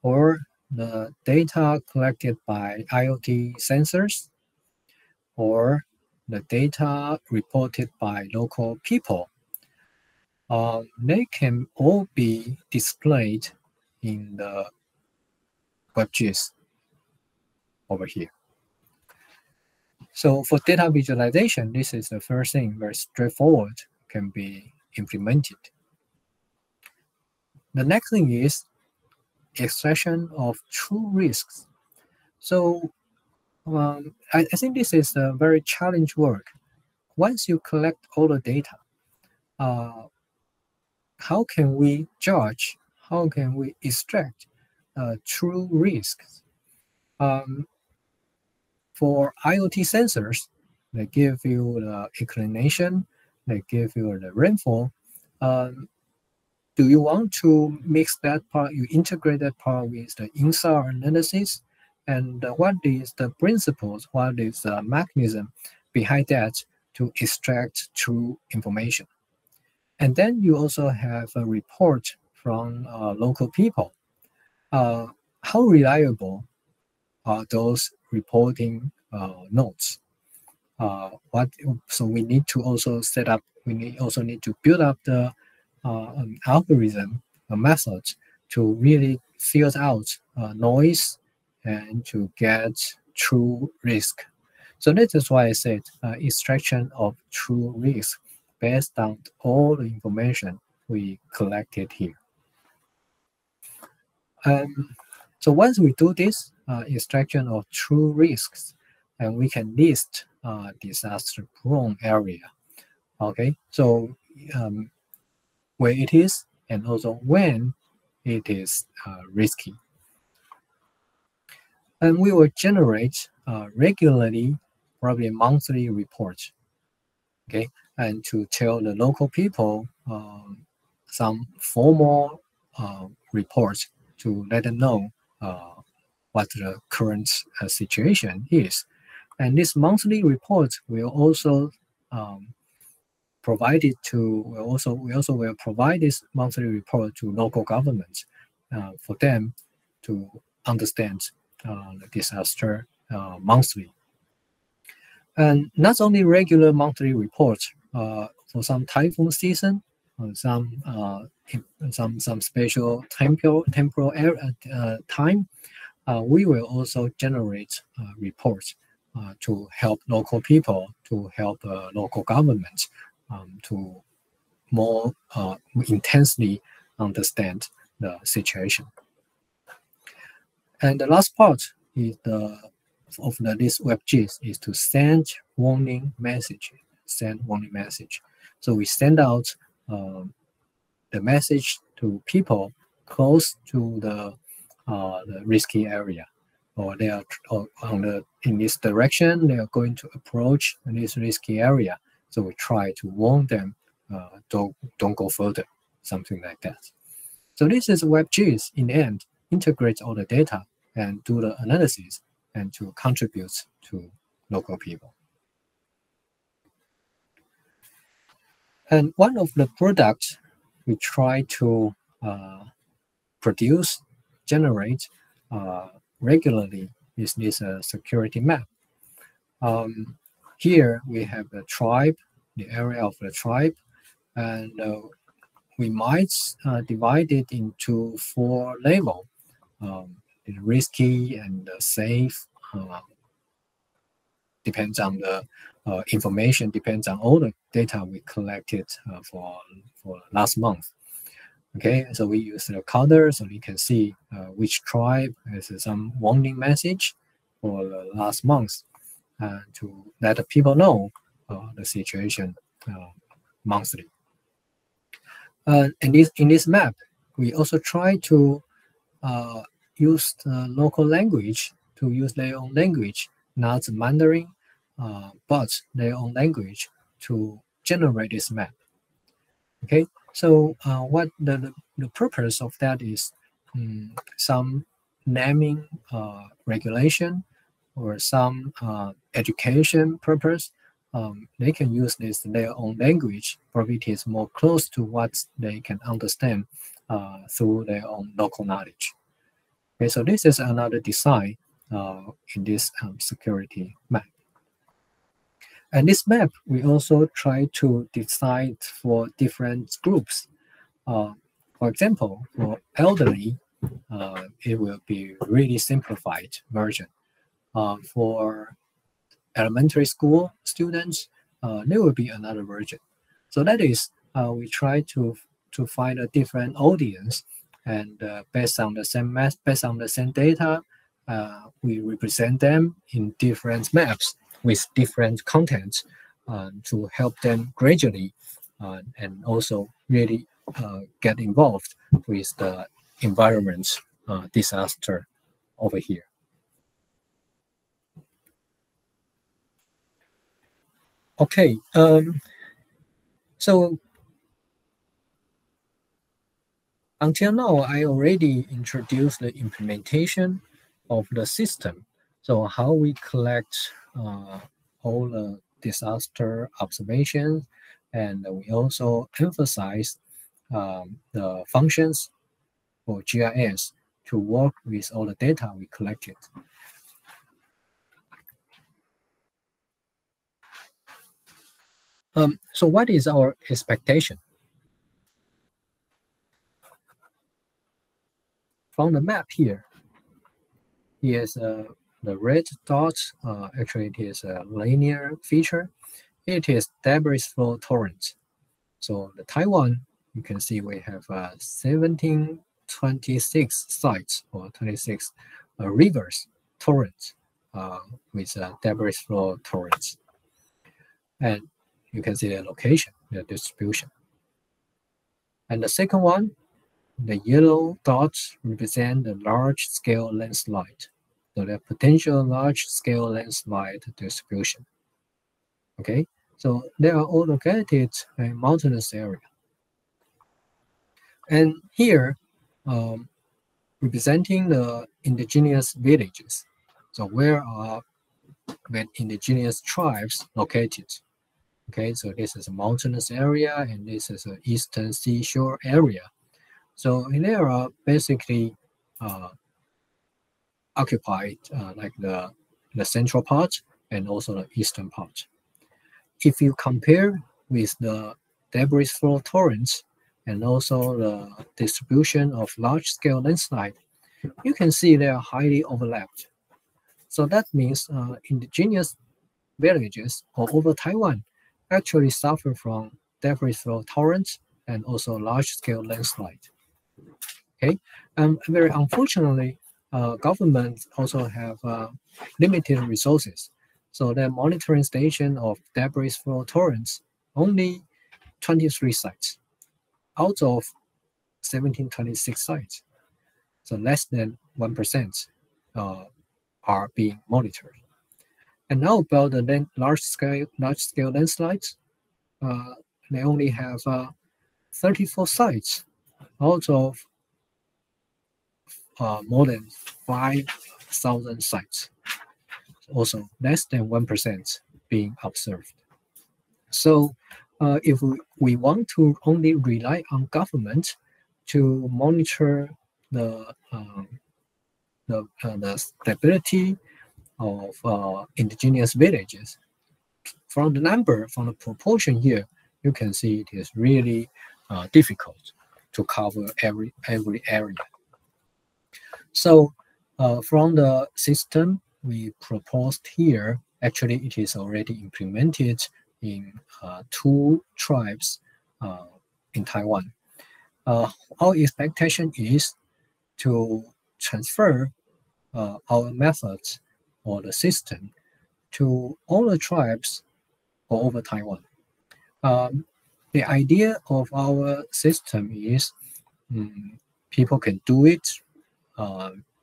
Speaker 2: or the data collected by IoT sensors, or the data reported by local people. They can all be displayed in the WebGIS over here. So for data visualization, this is the first thing, very straightforward, can be implemented. The next thing is extraction of true risks. So I think this is a very challenging work. Once you collect all the data, how can we judge, how can we extract true risks? For IoT sensors, they give you the inclination, they give you the rainfall. Do you want to mix that part, you integrate that part with the INSAR analysis? And what is the principles, what is the mechanism behind that to extract true information? And then you also have a report from local people. How reliable are those reporting notes? So we need to also set up, we also need to build up the algorithm, a method to really filter out noise and to get true risk. So that is why I said extraction of true risk based on all the information we collected here. So once we do this extraction of true risks, and we can list disaster-prone area. Okay, so where it is and also when it is risky. And we will generate regularly, probably monthly reports. Okay, and to tell the local people some formal reports to let them know what the current situation is. And this monthly report will also provide it to, we also will provide this monthly report to local governments for them to understand the disaster monthly. And not only regular monthly reports for some typhoon season, some special temporal time, we will also generate reports to help local people, to help local governments to more intensely understand the situation. And the last part is this WebGIS is to send warning message. So we send out the message to people close to the risky area, or they are in this direction. They are going to approach this risky area. So we try to warn them, don't go further, something like that. So this is WebGIS. In the end, integrates all the data and do the analysis and to contribute to local people. And one of the products we try to generate regularly is this security map. Here we have the tribe, the area of the tribe, and we might divide it into 4 levels. Risky and safe, depends on the information, depends on all the data we collected for last month. Okay, so we use the color so we can see which tribe has some warning message for the last month to let the people know the situation monthly. In this map, we also try to use the local language, to use their own language, not Mandarin, but their own language to generate this map. Okay, so what the purpose of that is some naming regulation or some education purpose. They can use their own language, probably it is more close to what they can understand through their own local knowledge. Okay, so this is another design in this security map. And this map, we also try to decide for different groups. For example, for elderly, it will be really simplified version. For elementary school students, there will be another version. So that is, we try to find a different audience, and based on the same data, we represent them in different maps with different content to help them gradually and also really get involved with the environment disaster over here. Okay, so until now, I already introduced the implementation of the system. So how we collect all the disaster observations, and we also emphasize the functions for GIS to work with all the data we collected. So what is our expectation? From the map here, here's the red dot. Actually, it is a linear feature. It is debris flow torrent. So the Taiwan, you can see we have 1726 sites or 26 rivers torrents with debris flow torrents. And you can see the location, the distribution. And the second one, the yellow dots represent the large-scale landslide. So the potential large-scale landslide distribution. Okay, so they are all located in mountainous area. And here, representing the indigenous villages. So where are the indigenous tribes located? Okay, so this is a mountainous area, and this is an eastern seashore area. So they are basically occupied like the central part and also the eastern part. If you compare with the debris flow torrents and also the distribution of large-scale landslide, you can see they are highly overlapped. So that means indigenous villages all over Taiwan actually suffer from debris flow torrents and also large-scale landslide. Okay, very unfortunately, governments also have limited resources. So the monitoring station of debris flow torrents only 23 sites out of 1726 sites. So less than 1% are being monitored. And now about the large scale landslides, they only have 34 sites out of more than 5,000 sites. Also less than 1% being observed. So if we want to only rely on government to monitor the stability of indigenous villages, from the proportion here, you can see it is really difficult to cover every area. So from the system we proposed here, actually it is already implemented in 2 tribes in Taiwan. Our expectation is to transfer our methods or the system to all the tribes all over Taiwan. The idea of our system is people can do it,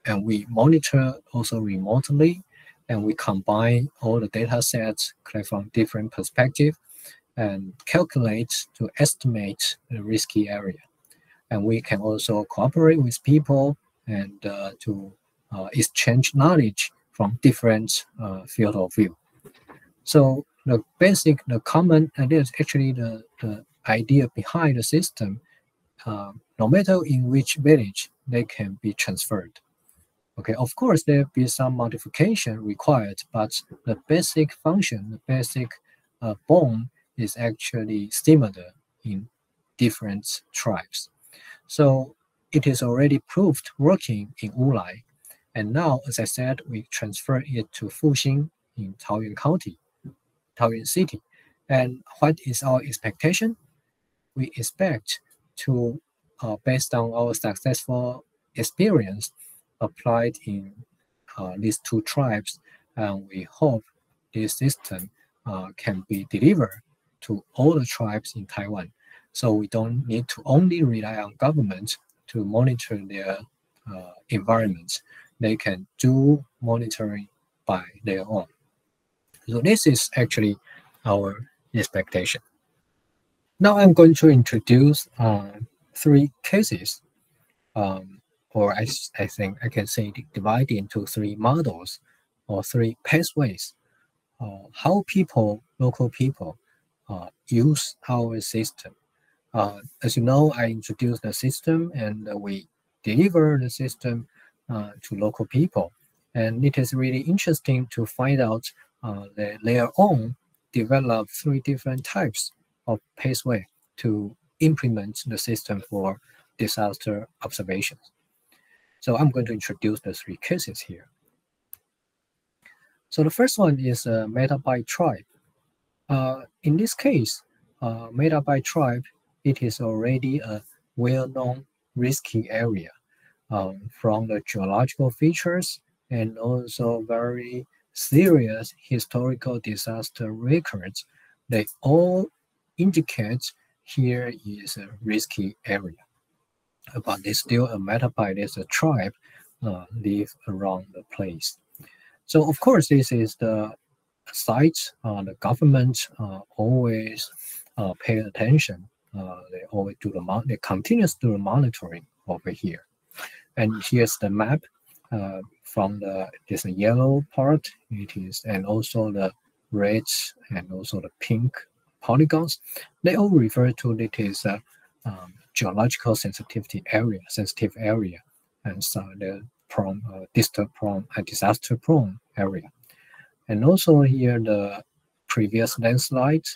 Speaker 2: and we monitor also remotely, and we combine all the data sets collected from different perspectives and calculate to estimate the risky area. And we can also cooperate with people and to exchange knowledge from different field of view. So the common idea is actually the idea behind the system. No matter in which village, they can be transferred. Okay, of course, there will be some modification required, but the basic function, the basic bone is actually similar in different tribes. So it is already proved working in Wulai. And now, as I said, we transfer it to Fuxing in Taoyuan County, Taoyuan City. And what is our expectation? We expect to, based on our successful experience, applied in these 2 tribes, and we hope this system can be delivered to all the tribes in Taiwan. So we don't need to only rely on government to monitor their environments. They can do monitoring by their own. So this is actually our expectation. Now I'm going to introduce 3 cases, or I think I can say divide into 3 models or 3 pathways, how local people use our system. As you know, I introduced the system and we deliver the system to local people. And it is really interesting to find out their own develop 3 different types of pathway to implement the system for disaster observations. So I'm going to introduce the 3 cases here. So the first one is meta by tribe. In this case, meta by tribe, it is already a well-known risky area from the geological features and also very serious historical disaster records. They all indicate here is a risky area. But there's still a metabyte, there's a tribe live around the place. So of course, this is the site, the government always pay attention. They always do they continuously do the monitoring over here. And here's the map from there's a yellow part, it is, and also the red and also the pink polygons. They all refer to it is geological sensitive area, and so the disaster prone area. And also here the previous landslide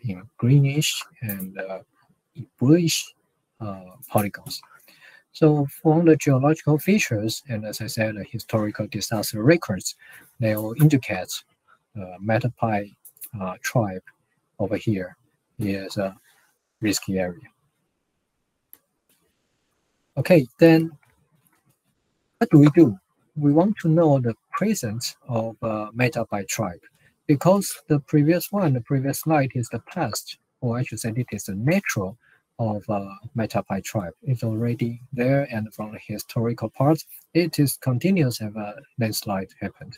Speaker 2: in greenish and bluish polygons. So from the geological features, and as I said, the historical disaster records, they will indicate Metapi tribe over here is a risky area. Okay, then what do we do? We want to know the presence of Metapi tribe, because the previous slide is the past, or I should say it is the natural of Metapi tribe. It's already there, and from the historical part, it is continuous as a landslide happened.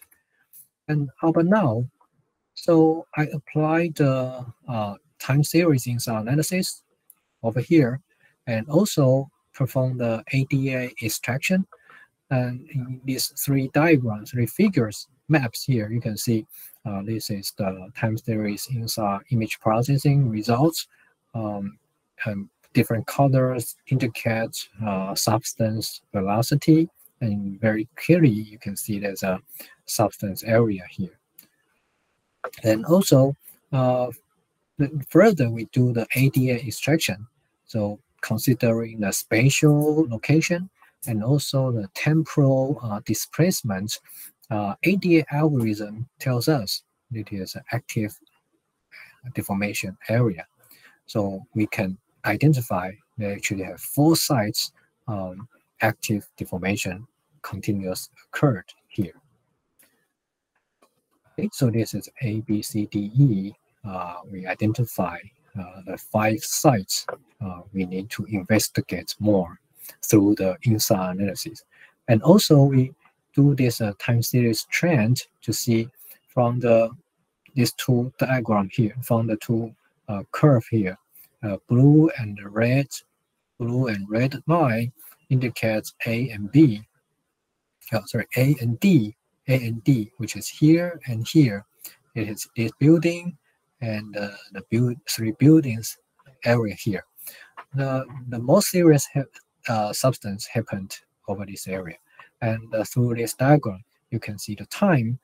Speaker 2: And how about now? So I applied the time series INSAR analysis over here, and also perform the ADA extraction. And in these three diagrams, three figures, maps here, you can see this is the time series INSAR image processing results. And different colors indicate substance velocity, and very clearly you can see there's a substance area here. And also, further we do the ADA extraction. So considering the spatial location and also the temporal displacement, ADA algorithm tells us it is an active deformation area. So we can identify they actually have 4 sites active deformation continuous occurred here. Okay, so this is A, B, C, D, E. We identify the 5 sites we need to investigate more through the INSAR analysis. And also we do this time series trend to see from these 2 diagram here, from the 2 curve here, blue and red line indicates A and B. A and D, which is here and here. It is this building and the 3 buildings area here. The most serious substance happened over this area, and through this diagram you can see the time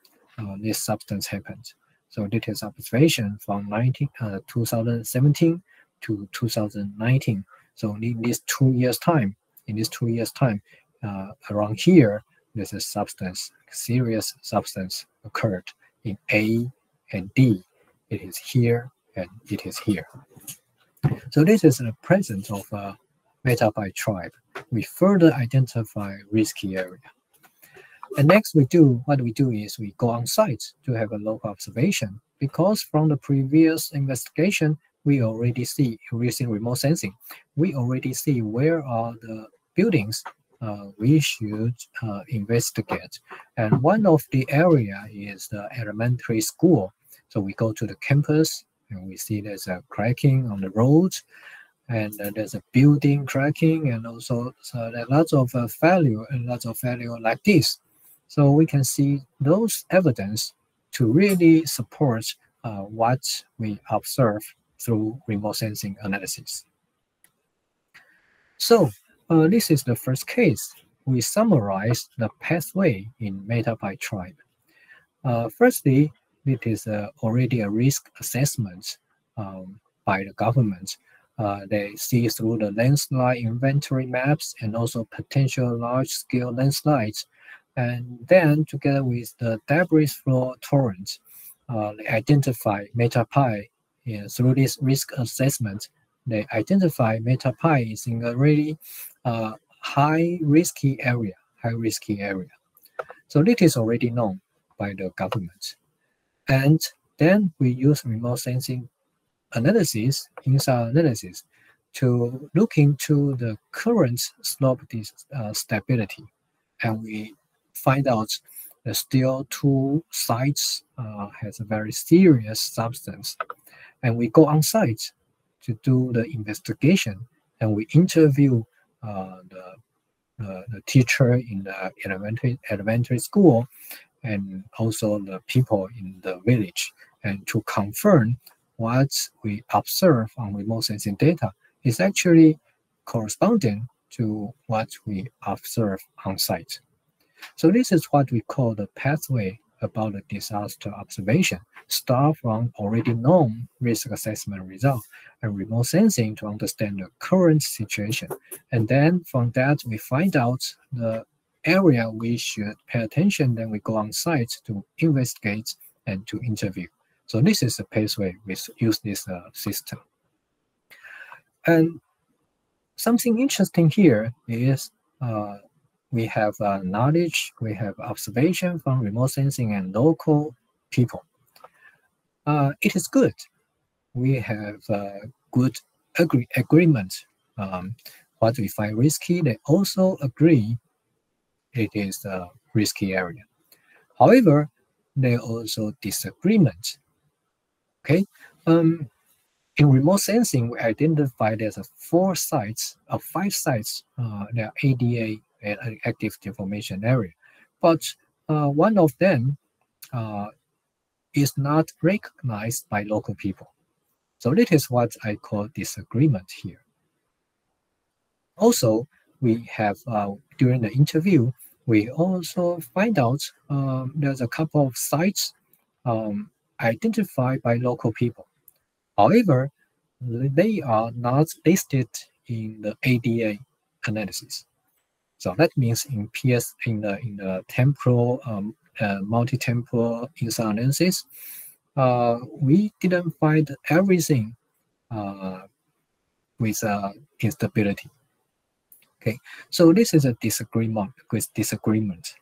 Speaker 2: this substance happened. So this is observation from 2017 to 2019. So in this 2 years time, around here, there's a serious substance occurred in A and D. It is here and it is here. So this is the presence of a Metapi tribe. We further identify risky area. And next what we do is we go on site to have a local observation, because from the previous investigation, we already see, using remote sensing, we already see where are the buildings we should investigate. And one of the area is the elementary school. So we go to the campus and we see there's a cracking on the road, and there's a building cracking, and also there are lots of failure like this. So we can see those evidence to really support what we observe through remote sensing analysis. So this is the first case. We summarize the pathway in Metapi tribe. Firstly, it is already a risk assessment by the government. They see through the landslide inventory maps and also potential large-scale landslides. And then together with the debris flow torrent, they identify Metapi. Through this risk assessment, they identify Metapi is in a really high risky area. So this is already known by the government. And then we use remote sensing analysis, INSAR analysis, to look into the current slope stability. And we find out that still 2 sites has a very serious substance. And we go on site to do the investigation, and we interview the teacher in the elementary school, and also the people in the village, and to confirm what we observe on remote sensing data is actually corresponding to what we observe on site. So this is what we call the pathway about the disaster observation. Start from already known risk assessment result and remote sensing to understand the current situation. And then from that, we find out the area we should pay attention, then we go on site to investigate and to interview. So this is the pathway we use this system. And something interesting here is we have knowledge, we have observation from remote sensing and local people. It is good. We have good agreement. What we find risky, they also agree it is a risky area. However, there are also disagreement. Okay. In remote sensing, we identify there's 5 sites that are ADA and active deformation area, but one of them is not recognized by local people. So this is what I call disagreement here. Also, we have during the interview, we also find out there's a couple of sites identified by local people. However, they are not listed in the ADA analysis. So that means in PS in the temporal multi-temporal INSAR analysis, we didn't find everything with instability. Okay, so this is a disagreement with disagreement.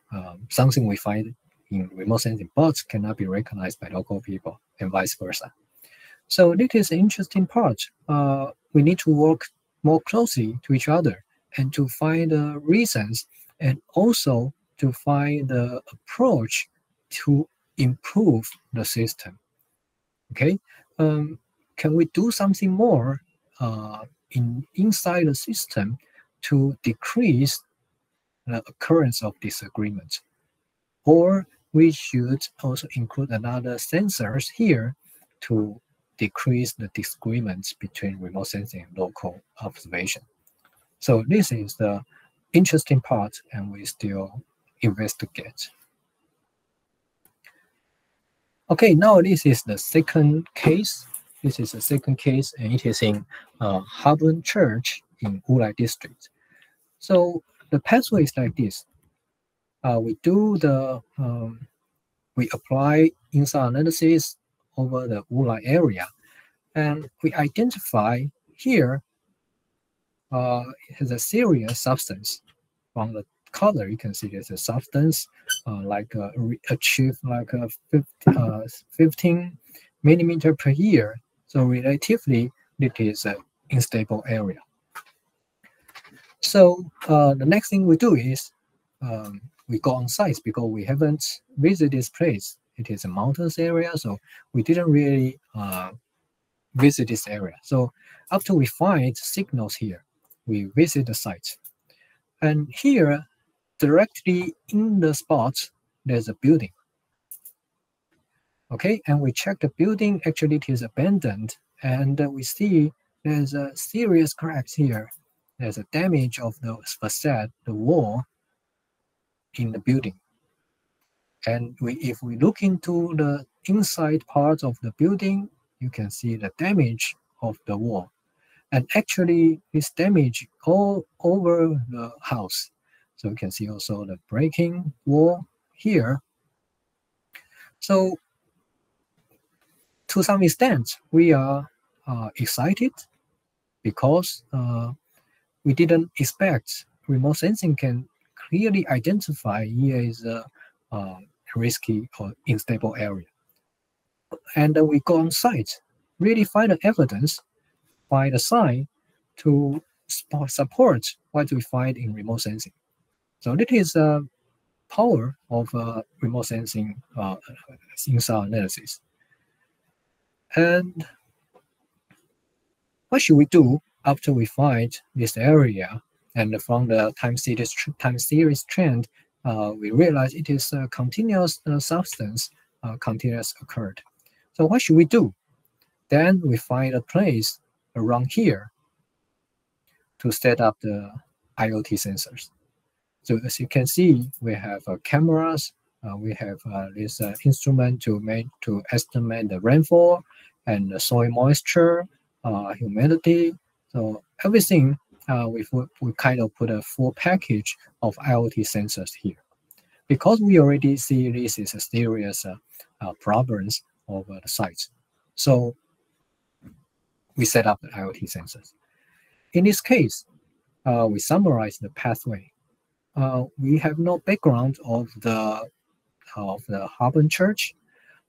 Speaker 2: Something we find in remote sensing but cannot be recognized by local people and vice versa. So this is an interesting part. We need to work more closely to each other and to find the reasons and also to find the approach to improve the system. Okay, can we do something more inside the system to decrease the occurrence of disagreement? Or we should also include another sensors here to decrease the disagreements between remote sensing and local observation. So this is the interesting part, and we still investigate. Okay, now this is the second case. This is the second case, and it is in Harbin Church in Wulai district. So the pathway is like this. We apply INSAR analysis over the Wulai area, and we identify here has a serious substance. From the color, you can see there's a substance achieve like a 15 millimeter per year. So relatively, it is an unstable area. So the next thing we do is we go on site because we haven't visited this place. It is a mountainous area, so we didn't really visit this area. So after we find signals here, we visit the site. And here, directly in the spot, there's a building. Okay, and we check the building, actually it is abandoned, and we see there's a serious cracks here. There's a damage of the facade, the wall in the building. And if we look into the inside part of the building, you can see the damage of the wall. And actually, it's damage all over the house. So you can see also the breaking wall here. So to some extent, we are excited because we didn't expect remote sensing can clearly identify here is a risky or unstable area. And we go on site, really find the evidence, find a sign to support what we find in remote sensing. So that is the power of remote sensing INSAR analysis. And what should we do after we find this area? And from the time series trend, we realize it is a continuous substance, continuous occurred. So what should we do? Then we find a place around here to set up the IoT sensors. So as you can see, we have cameras, we have this instrument to estimate the rainfall and the soil moisture, humidity. So everything we kind of put a full package of IoT sensors here. Because we already see this is a serious problems of the sites. So we set up the IoT sensors. In this case, we summarize the pathway. We have no background of the Harvard Church.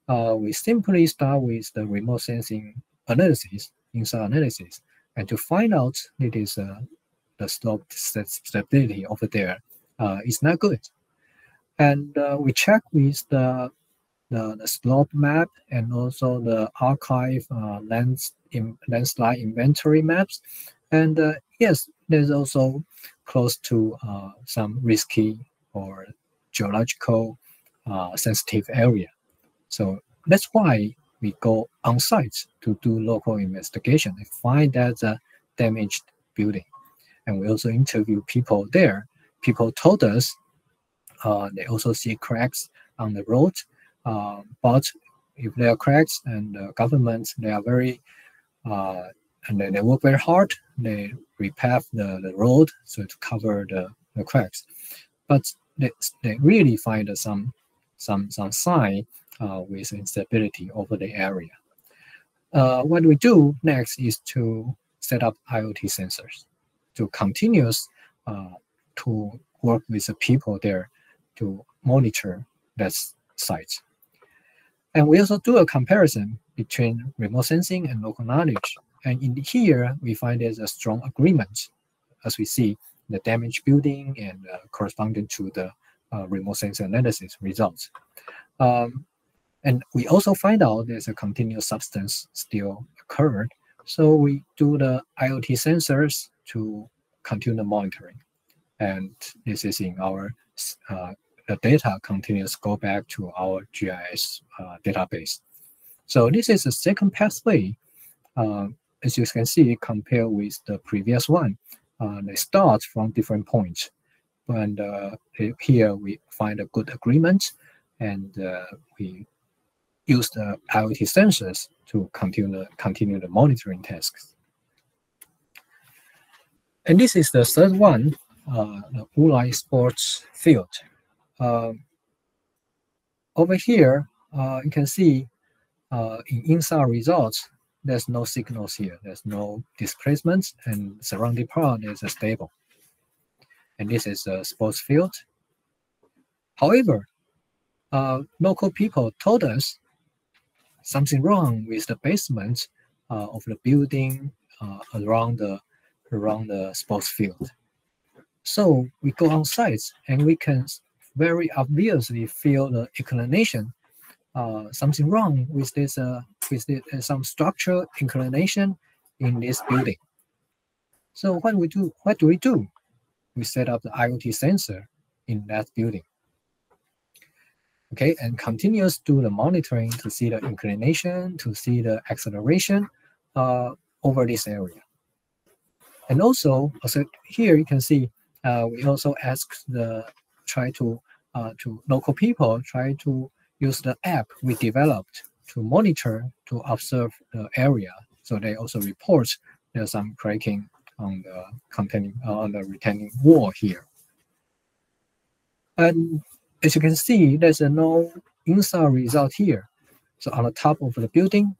Speaker 2: We simply start with the remote sensing analysis, INSAR analysis, and to find out it is the slope stability over there is not good. And we check with the slope map and also the archive landslide inventory maps. And yes, there's also close to some risky or geological sensitive area. So that's why we go on site to do local investigation and find that damaged building. And we also interview people there. People told us they also see cracks on the road, but if there are cracks and governments, they are very, and they work very hard, they repair the road so to cover the cracks. But they really find some sign with instability over the area. What we do next is to set up IoT sensors to continuous to work with the people there to monitor that site. And we also do a comparison between remote sensing and local knowledge. And in here, we find there's a strong agreement, as we see the damaged building and corresponding to the remote sensing analysis results. And we also find out there's a continuous substance still occurred. So we do the IoT sensors to continue the monitoring. And this is in our the data continues go back to our GIS database. So this is the second pathway. As you can see, compared with the previous one, they start from different points. And here we find a good agreement, and we use the IoT sensors to continue the monitoring tasks. And this is the third one, the Wulai sports field. Over here, you can see in INSAR results, there's no signals here. There's no displacements, and surrounding part is stable. And this is a sports field. However, local people told us something wrong with the basement of the building around the sports field. So we go on site and we can very obviously feel the inclination, something wrong with this, some structural inclination in this building. So what do we do? We set up the IoT sensor in that building. Okay, and continuous do the monitoring to see the inclination, to see the acceleration over this area. And also here you can see we also ask local people try to use the app we developed to monitor, to observe the area. So they also report there's some cracking on the retaining wall here. And as you can see, there's no INSAR result here. So on the top of the building,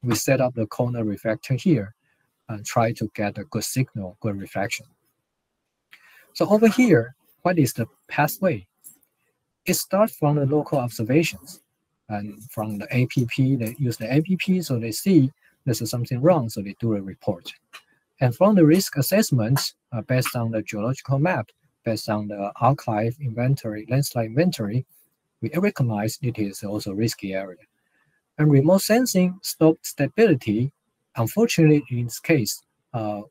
Speaker 2: we set up the corner reflector here and try to get a good signal, good reflection. So over here, what is the pathway? It starts from the local observations and from the APP. They use the APP, so they see there's something wrong, so they do a report. And from the risk assessment, based on the geological map, based on the archive inventory, landslide inventory, we recognize it is also a risky area. And remote sensing slope stability, unfortunately in this case,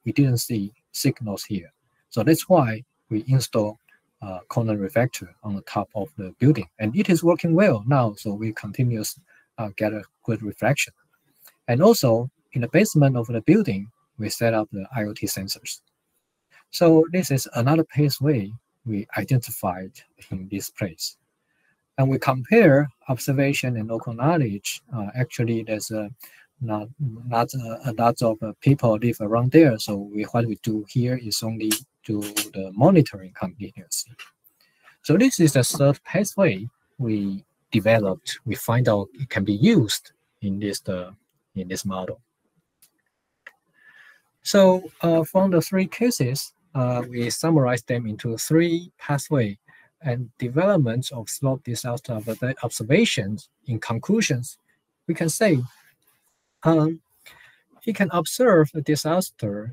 Speaker 2: we didn't see signals here. So that's why we install corner reflector on the top of the building. And it is working well now, so we continuously get a good reflection. And also, in the basement of the building, we set up the IoT sensors. So this is another pathway we identified in this place. And we compare observation and local knowledge. Actually, there's not a lot of people live around there. So what we do here is only do the monitoring continuously. So this is the third pathway we developed. We find out it can be used in this model. So from the three cases, we summarize them into three pathways and development of slope disaster observations. In conclusions, we can say he can observe a disaster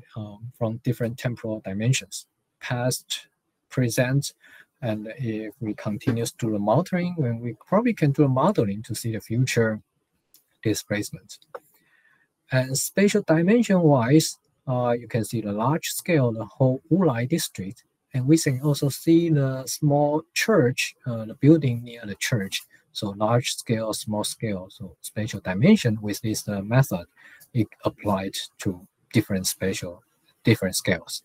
Speaker 2: from different temporal dimensions, past, present, and if we continue to do the modeling, then we probably can do a modeling to see the future displacement. And spatial dimension-wise, you can see the large scale, the whole Wulai district, and we can also see the small church, the building near the church. So large scale, small scale. So spatial dimension with this method, it applied to different scales.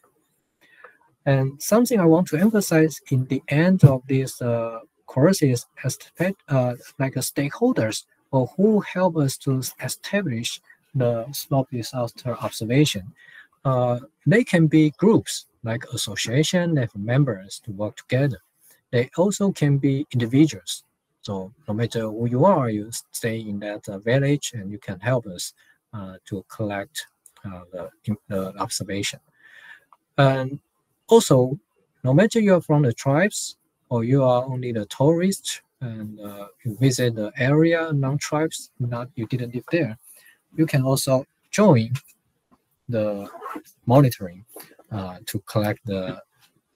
Speaker 2: And something I want to emphasize in the end of this course is like stakeholders or who help us to establish the slope disaster observation. They can be groups like association that have members to work together. They also can be individuals. So no matter who you are, you stay in that village and you can help us to collect the observation. And also, no matter you are from the tribes or you are only the tourist and you visit the area, non-tribes, you didn't live there, you can also join the monitoring to collect the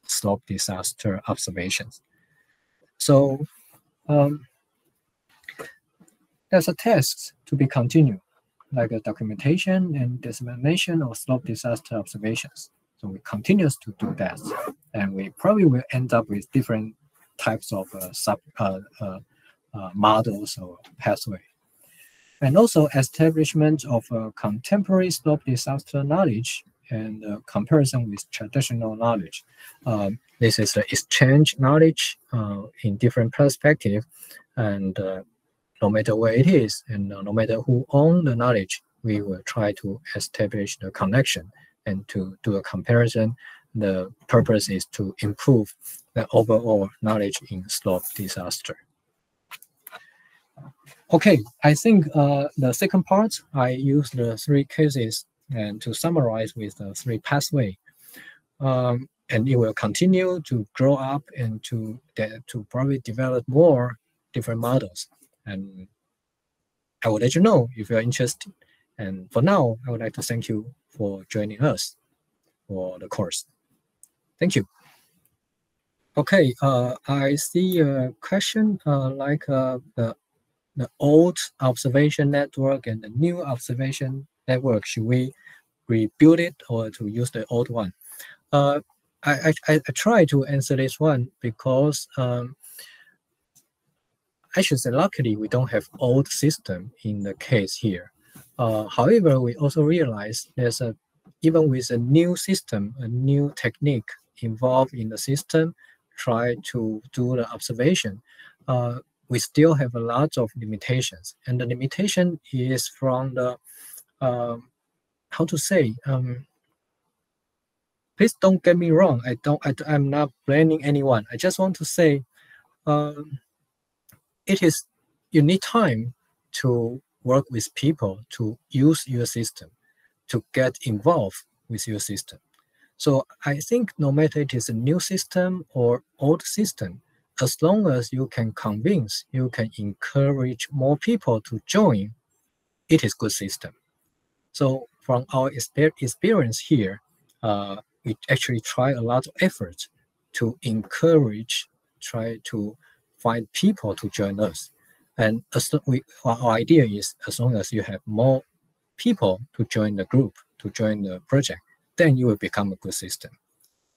Speaker 2: slope disaster observations. So there's a task to be continued, like a documentation and dissemination of slope disaster observations. So we continue to do that, and we probably will end up with different types of models or pathway. And also establishment of contemporary slope disaster knowledge and comparison with traditional knowledge. This is the exchange knowledge in different perspectives, and no matter where it is, and no matter who owns the knowledge, we will try to establish the connection and to do a comparison. The purpose is to improve the overall knowledge in slope disaster. Okay, I think the second part, I use the three cases and to summarize with the three pathway. And it will continue to grow up and to probably develop more different models. And I will let you know if you're interested. And for now, I would like to thank you for joining us for the course. Thank you. Okay, I see a question like the old observation network and the new observation network. Should we rebuild it or to use the old one? I try to answer this one because I should say luckily we don't have old system in the case here. However, we also realize there's even with a new system, a new technique involved in the system, try to do the observation, we still have a lot of limitations. And the limitation is from the, how to say, please don't get me wrong. I'm not blaming anyone. I just want to say, you need time to work with people to use your system, to get involved with your system. So I think no matter it is a new system or old system, as long as you can convince, you can encourage more people to join, it is good system. So from our experience here, we actually try a lot of effort to encourage, try to find people to join us. And our idea is as long as you have more people to join the group, to join the project, then you will become a good system.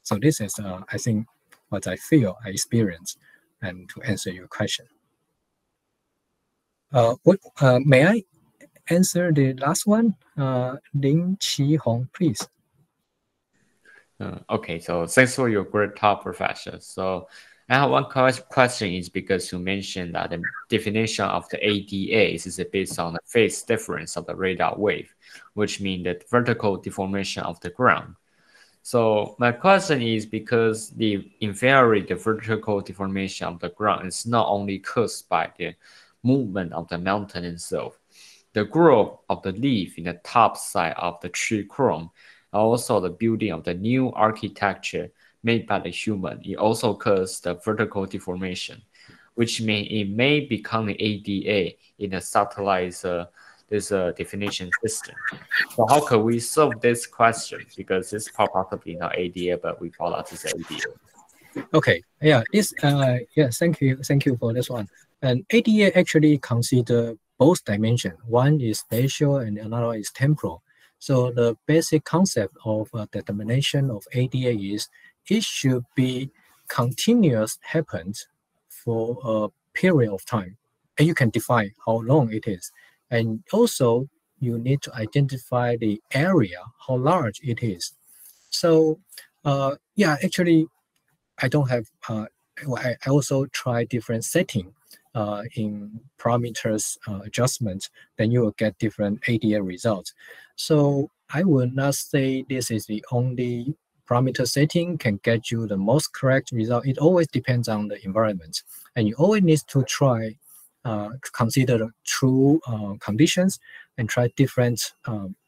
Speaker 2: So this is, I think, what I feel, I experience, and to answer your question. May I answer the last one? Lin Jhih-Fong, please.
Speaker 3: Okay, so thanks for your great talk, Professor. So I have one question is because you mentioned that the definition of the ADA is based on the phase difference of the radar wave, which means the vertical deformation of the ground. So my question is because the vertical deformation of the ground is not only caused by the movement of the mountain itself, the growth of the leaf in the top side of the tree crown, also the building of the new architecture made by the human, it also causes the vertical deformation, which means it may become the ADA in a satellite this definition system. So how can we solve this question? Because it's possibly not ADA, but we call it as ADA.
Speaker 2: Okay, yeah, thank you for this one. And ADA actually consider both dimensions. One is spatial and another is temporal. So the basic concept of determination of ADA is it should be continuous happens for a period of time. And you can define how long it is. And also you need to identify the area, how large it is. So yeah, actually I don't have, I also try different setting in parameters adjustment, then you will get different ADA results. So I will not say this is the only parameter setting can get you the most correct result. It always depends on the environment. And you always need to try, consider the true conditions and try different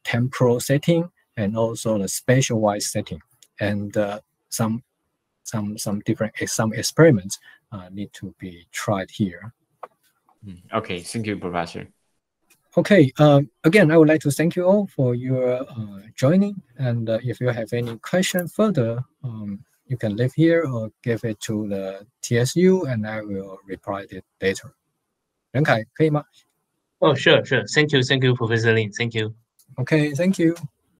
Speaker 2: temporal setting and also the spatial-wise setting. And some experiments need to be tried here.
Speaker 3: Okay, thank you, Professor.
Speaker 2: Okay, again, I would like to thank you all for your joining. And if you have any question further, you can leave here or give it to the TSU, and I will reply it later. 任凯，可以吗？
Speaker 1: Oh, sure. Thank you, Professor Lin. Thank you.
Speaker 2: Okay, thank you.